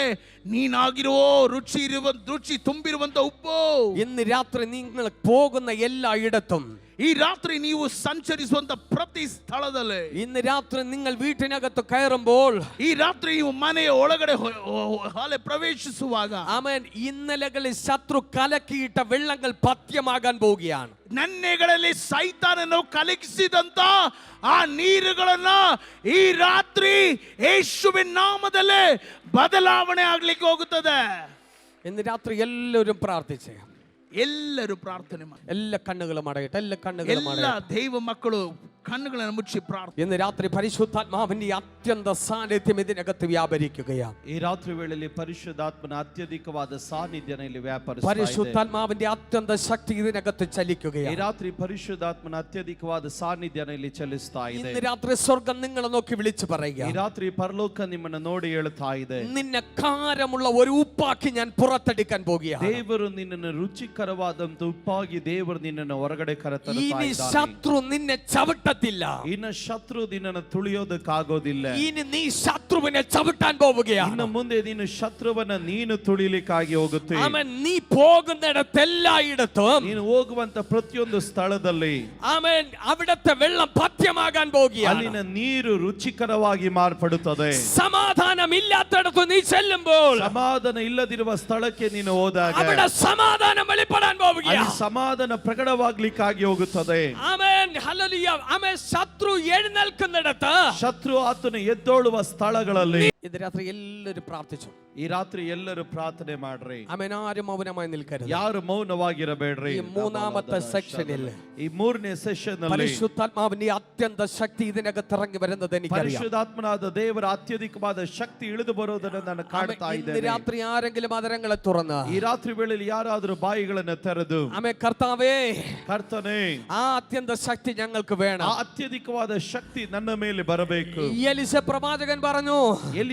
ನೀನಾಗಿರೋ ರುಚಿ ತುಂಬಿರುವಂತ ಉಪ್ಪು. ഇന്ന് രാത്രി നിങ്ങൾ പോകുന്ന എല്ലായിടത്തും, ಈ ರಾತ್ರಿ ನೀವು ಸಂಚರಿಸುವಂತ ಪ್ರತಿ ಸ್ಥಳದಲ್ಲಿ, ഇന്ന് രാത്രി നിങ്ങൾ വീട്ടിനകത്ത് കയറുമ്പോൾ, ಈ ರಾತ್ರಿ ನೀವು ಮನೆಯ ಒಳಗಡೆ ಹಾಲೆ ಪ್ರವೇಶಿಸುವಾಗ, ആമേൻ, ഇന്നലകളിൽ ശത്രു കലക്കിയിട്ട വെള്ളങ്ങൾ പഥ്യമാകാൻ പോവുകയാണ്. ನನ್ನೆಗಳಲ್ಲಿ ಸೈತಾನನು ಕಲಕಿಸಿದಂತ ಆ ನೀರುಗಳನ್ನ ಈ ರಾತ್ರಿ ಯೇಸುವಿನ ನಾಮದಲ್ಲಿ ಬದಲಾವಣೆ ಆಗ್ಲಿಕ್ಕೆ ಹೋಗುತ್ತದೆ. ഇന്ന് രാത്രി എല്ലാവരും പ്രാർത്ഥിച്ചേ. ಎಲ್ಲರೂ ಪ್ರಾರ್ಥನೆ ಮಾಡಿ. എല്ലാ കണ്ണുകളും അടയട്ടെ. എല്ലാ കണ്ണുകളും ಎಲ್ಲ അടയട്ടെ. ದೈವ ಮಕ್ಕಳು ಕಣ್ಣುಗಳನ್ನು ಮುಚ್ಚಿ ಪ್ರಾರ್ಥನೆ. ഇന്ന് രാത്രി പരിശുദ്ധാത്മാവിന്റെ അത്യന്ത സാന്നിധ്യം ഇതിനകത്ത് വ്യാപരിക്കുകയാണ്. ಈ ರಾತ್ರಿ ವೇಳೆಯಲ್ಲಿ ಪರಿಶುದ್ಧಾತ್ಮನ ಅತ್ಯಧಿಕವಾದ ಸಾನ್ನಿಧ್ಯನ ಇಲ್ಲಿ ವ್ಯಾಪರಿಸ್ತಾ ಇದೆ. പരിശുദ്ധാത്മാവിന്റെ അത്യന്ത ശക്തി ഇതിനകത്ത് ಈ ചലിക്കുകയാണ്. ರಾತ್ರಿ ಪರಿಶುದ್ಧಾತ್ಮನ ಅತ್ಯಧಿಕವಾದ ಸಾನ್ನಿಧ್ಯನ ಇಲ್ಲಿ ಚಲಿಸ್ತಾ ಇದೆ. ഇന്ന് രാത്രി സ്വർഗം നിങ്ങളെ നോക്കി വിളിച്ചു ಈ പറയുക, ರಾತ್ರಿ ಪರಲೋಕ ನಿಮ್ಮನ್ನು ನೋಡಿ ಹೇಳ್ತಾ ಇದೆ, നിന്നെ കാരമുള്ള ഒരു ഉപ്പാക്കി ഞാൻ പുറത്തെടുക്കാൻ പോകുകയാണ്. ದೇವರು ನಿನ್ನನ್ನು ರುಚಿಕರವಾದಂತ ಉಪ್ಪಾಗಿ ದೇವರು ನಿನ್ನನ್ನು ಹೊರಗಡೆ ಕರೆತರುತ್ತಾ ഇനി ಇದ್ದಾನೆ. ശത്രു നിന്നെ ചവിട്ടത്തില്ല. ಇನ್ನು ಶತ್ರು ನಿನ್ನನ್ನು ತುಳಿಯೋದಕ್ಕಾಗೋದಿಲ್ಲ. ഇനി നീ ശത്രുവിനെ ചവിട്ടാൻ പോവുകയാണ്. ಇನ್ನು ಮುಂದೆ ನೀನು ಶತ್ರುವನ್ನ ನೀನು ತುಳಿಲಿಕ್ಕಾಗಿ ಹೋಗುತ್ತೆ. അവൻ നീ പോകുന്നിടത്തെല്ലായിടത്തും, ನೀನು ಹೋಗುವಂತ ಪ್ರತಿಯೊಂದು ಸ್ಥಳದಲ್ಲಿ അവൻ അവിടത്തെ വെള്ളം പഥ്യമാകാൻ പോകുകയാണ്. ಅಲ್ಲಿನ ನೀರು ರುಚಿಕರವಾಗಿ ಮಾರ್ಪಡುತ್ತದೆ. സമാധാനം ഇല്ലാത്തടത്ത് നീ ചെല്ലുമ്പോൾ ಸಮಾಧಾನ ಇಲ್ಲದಿರುವ ಸ್ಥಳಕ್ಕೆ ನೀನು ಹೋದಾಗ അവിടെ സമാധാനം വെളിപ്പെടാൻ ಅಲ್ಲಿ പോവുകയാണ്. ಸಮಾಧಾನ ಪ್ರಕಟವಾಗ್ಲಿಕ್ಕಾಗಿ ಹೋಗುತ್ತದೆ. ആമേൻ. ഹല്ലേലൂയ. ആമേൻ. ശത്രു എഴുന്നേൽക്കുന്നിടത്ത്, ಶತ್ರು ಆತನು ಎದ್ದೋಳುವ ಸ್ಥಳಗಳಲ್ಲಿ ഇന്ന് രാത്രി എല്ലാവരും പ്രാർത്ഥിച്ചു. ಈ ರಾತ್ರಿ ಎಲ್ಲರೂ ಪ್ರಾರ್ಥನೆ ಮಾಡ್ರಿ. ആമേൻ. ആരും മൗനമായി നിൽക്കരുത്. ಯಾರು ಮೌನವಾಗಿರಬೇಡ್ರಿ. ഈ മൂന്നാമത്തെ സെക്ഷനിൽ ಈ 3ನೇ ಸೆಷನ್ ಅಲ್ಲಿ പരിശുദ്ധാത്മാവിന്റെ അത്യന്ത ശക്തി ഇതിനകത്ത് ഇറങ്ങി വരുന്നത് എനിക്കറിയാം. ಪರಿಶುದ್ಧಾತ್ಮನಾದ ದೇವರ ಅತ್ಯಧಿಕವಾದ ಶಕ್ತಿ ಇಳಿದು ಬರೋದನ್ನು ನಾನು ಕಾಣ್ತಾ ഇന്ന് ಇದ್ದೇನೆ. രാത്രി ആരെങ്കിലും അതരങ്ങളെ തുറന്ന്, ಈ ರಾತ್ರಿ ವೇಳೆಯಲ್ಲಿ ಯಾರಾದರೂ ಬಾಯಿಗಳನ್ನು ತೆರೆದು, ആമേൻ, കർത്താവേ, ಕರ್ತನೇ, ആ അത്യന്ത ശക്തി ഞങ്ങൾക്ക് വേണം. ಆ ಅತ್ಯಧಿಕವಾದ ಶಕ್ತಿ ನನ್ನ ಮೇಲೆ ಬರಬೇಕು. എലീശ പ്രവാചകൻ പറഞ്ഞു,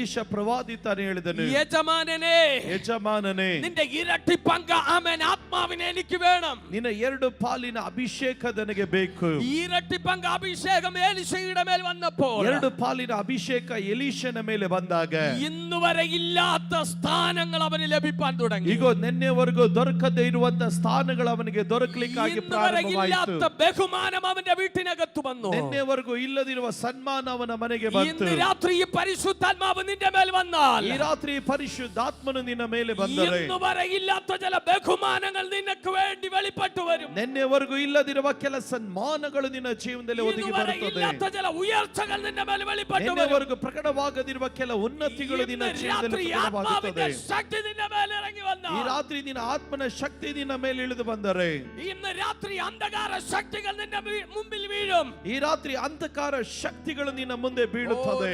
ಎಲೀಷ ಪ್ರವಾದಿ ತಾನು ಹೇಳಿದನು, യജമാനനെ ಯಜಮಾನನೇ, നിന്റെ ഇരട്ടി പങ്ക് ആമേൻ ആത്മാവിനെ എനിക്ക് വേണം. ನಿನ್ನ 2 ಪಾಲಿನ ಅಭಿಷೇಕ ನನಗೆ ಬೇಕು. ഇരട്ടി പങ്ക് അഭിഷേകം എലീശയുടെ മേൽ വന്നപ്പോൾ 2 ಪಾಲಿನ ಅಭಿಷೇಕ ಎಲೀಷನ ಮೇಲೆ ಬಂದಾಗ ഇന്ന് വരെ ഇല്ലാത്ത സ്ഥാനങ്ങൾ അവന് ലഭിക്കാൻ തുടങ്ങി. ಈಗ ನಿನ್ನೆವರೆಗೂ ದೊರಕದೇ ಇರುವಂತ ಸ್ಥಾನಗಳು ಅವನಿಗೆ ದೊರಕಲಿಕ್ಕಾಗಿ ഇന്ന് വരെ ಪ್ರಾರಂಭವಾಯಿತು. ഇല്ലാത്ത ബഹുമാനം അവന്റെ വീട്ടിനകത്ത് വന്നു. ನಿನ್ನೆವರೆಗೂ ಇಲ್ಲದಿರುವ ಸನ್ಮಾನ ಅವನ ಮನೆಗೆ ಬಂತು. ഇന്ന് രാത്രി ഈ പരിശുദ്ധാത്മാവ് നിന്റെ മേൽ വന്നാൽ, ಈ ರಾತ್ರಿ ಪರಿಶುದ್ಧಾತ್ಮನು ನಿನ್ನ ಮೇಲೆ ಬಂದರೆ ഇന്ന് വരെ ഇല്ലാത്ത ചില ബഹുമാനങ്ങൾ നിനക്ക് വേണ്ടി വെളിപ്പെട്ടു വരും. ನಿನ್ನೆವರೆಗೂ ಇಲ್ಲದಿರುವ ಕೆಲ ಸನ್ಮಾನಗಳು ನಿನ್ನ ಜೀವನದಲ್ಲಿ ಒದಗಿ ഇന്ന് വരെ ಬರುತ್ತದೆ. ഇല്ലാത്ത ചില ഉയർച്ചകൾ നിന്റെ മേൽ വെളിപ്പെട്ടു വരും. ನಿನ್ನೆವರೆಗೂ ಪ್ರಕಟವಾಗದಿರುವ ಕೆಲ ಉನ್ನತಿಗಳು ನಿನ್ನ ഇന്ന് ಜೀವನದಲ್ಲಿ രാത്രി ആത്മാവിന്റെ ಪ್ರಕಟವಾಗುತ್ತದೆ. ശക്തി നിന്റെ മേൽ ഇറങ്ങി ಈ വന്നാൽ, ರಾತ್ರಿ ನಿನ್ನ ಆತ್ಮನ ಶಕ್ತಿ ನಿನ್ನ ಮೇಲೆ ಇಳಿದು ಬಂದರೆ ഇന്ന് രാത്രി അന്ധകാര ശക്തികൾ നിന്റെ മുമ്പിൽ വീഴും. ಈ ರಾತ್ರಿ ಅಂಧಕಾರ ಶಕ್ತಿಗಳು ನಿನ್ನ ಮುಂದೆ ಬೀಳುತ್ತದೆ.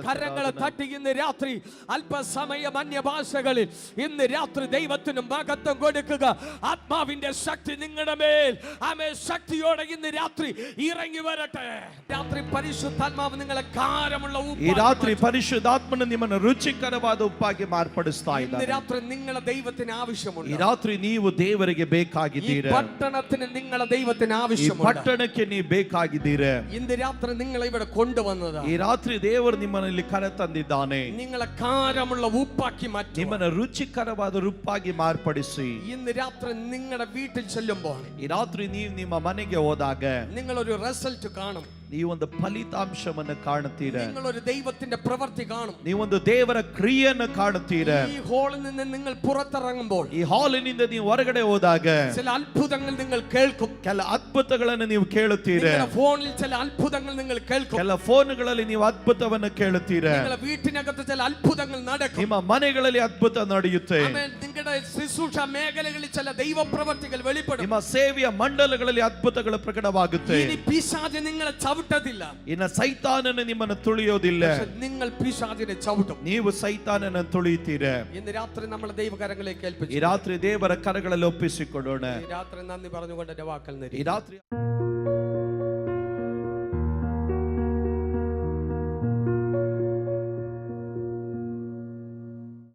കരങ്ങളെ തട്ടി ഇന്ന് രാത്രി അല്പസമയം അന്യഭാഷകളിൽ ഇന്ന് രാത്രി ദൈവത്തിന് മഹത്വം കൊടുക്കുക. ആത്മാവിന്റെ ശക്തി നിങ്ങളുടെ മേൽ ആമേ ശക്തിയോടെ ഇന്ന് രാത്രി ഇറങ്ങി വരട്ടെ. രാത്രി പരിശുദ്ധാത്മാവ് നിങ്ങളെ കാരമുള്ള ಈ ರಾತ್ರಿ ಪರಿಶುದ್ಧಾತ್ಮನು ನಿಮ್ಮನ್ನು ರುಚಿಕರವಾದ ಉಪ್ಪಾಗಿ ಮಾರ್ಪಡಿಸ್ತಾ ഇന്ന് ಇದ್ದಾನೆ. രാത്രി നിങ്ങളെ ദൈവത്തിന് ಈ ആവശ്യമുണ്ട്. ರಾತ್ರಿ ನೀವು ದೇವರಿಗೆ ഈ ಬೇಕಾಗಿದ್ದೀರಾ. പട്ടണത്തിന് നിങ്ങളെ ദൈവത്തിന് ಈ ആവശ്യമുണ്ട്. ಪಟ್ಟಣಕ್ಕೆ ನೀವು ಬೇಕಾಗಿದ್ದೀರಾ. ഇന്ന് രാത്രി നിങ്ങളെ ഇവിടെ കൊണ്ടുവന്നത് ಈ ರಾತ್ರಿ ದೇವರು ನಿಮ್ಮಲ್ಲಿ ಕರೆ ತಂದಿದ್ದಾನೆ. നിങ്ങളെ കാരമുള്ള ഉപ്പാക്കി മാറ്റി. ನಿಮ್ಮನ್ನು ರುಚಿಕರವಾದ ರುಪ್ಪಾಗಿ ಮಾರ್ಪಡಿಸಿ ഇന്ന് രാത്രി നിങ്ങളുടെ വീട്ടിൽ ചെല്ലുമ്പോൾ ಈ ರಾತ್ರಿ ನೀವು ನಿಮ್ಮ ಮನೆಗೆ ಹೋದಾಗ നിങ്ങളൊരു റിസൾട്ട് കാണും. ನೀವೊಂದು ಫಲಿತಾಂಶವನ್ನು ಕಾಣುತ್ತೀರಾ. നിങ്ങളൊരു ദൈവത്തിന്റെ പ്രവൃത്തി കാണും. ನೀವೊಂದು ದೇವರ ಕ್ರಿಯೆಯನ್ನು ಕಾಣುತ್ತೀರಾ. ഈ ഹാളിൽ നിന്ന് നിങ്ങൾ പുറത്തിറങ്ങുമ്പോൾ ಈ ಹಾಲಿನಿಂದ ನೀವು ಹೊರಗಡೆ ಹೋದಾಗ ചില അത്ഭുതങ്ങൾ നിങ്ങൾ കേൾക്കും. ಕೆಲ ಅದ್ಭುತಗಳನ್ನು ನೀವು ಕೇಳುತ್ತೀರಾ. നിങ്ങളുടെ ഫോണിൽ ചില അത്ഭുതങ്ങൾ നിങ്ങൾ കേൾക്കും. ಕೆಲ ಫೋನ್ಗಳಲ್ಲಿ ನೀವು ಅದ್ಭುತವನ್ನು ಕೇಳುತ್ತೀರಾ. നിങ്ങളുടെ വീട്ടിനകത്ത് ചില അത്ഭുതങ്ങൾ നടക്കും. ನಿಮ್ಮ ಮನೆಗಳಲ್ಲಿ ಅದ್ಭುತ ನಡೆಯುತ್ತೆ. ആമേൻ. നിങ്ങളുടെ ശുശ്രൂഷ മേഖലകളിൽ ചില ദൈവപ്രവർത്തികൾ വെളിപ്പെടും. ನಿಮ್ಮ ಸೇವೆಯ ಮಂಡಲಗಳಲ್ಲಿ ಅದ್ಭುತಗಳು ಪ್ರಕಟವಾಗುತ್ತೆ. ഇനി പിശാച് നിങ്ങളെ ചവിട്ടത്തില്ല. ಇನ್ನು ಸೈತಾನನು ನಿಮ್ಮನ್ನು ತುಳಿಯೋದಿಲ್ಲ. പക്ഷെ നിങ്ങൾ പിശാചിനെ ചവിട്ടും. ನೀವು ಸೈತಾನನನ್ನು ತುಳಿಯುತ್ತೀರಾ. ഇന്ന് രാത്രി നമ്മളെ ദൈവകരങ്ങളിലേക്ക് ಈ ഏൽപ്പിച്ചു. ರಾತ್ರಿ ದೇವರ ಕರಗಳಲ್ಲಿ ಒಪ್ಪಿಸಿಕೊಡೋಣ. ഈ രാത്രി നന്ദി പറഞ്ഞുകൊണ്ട് എന്റെ വാക്കൽ ಈ ರಾತ್ರಿ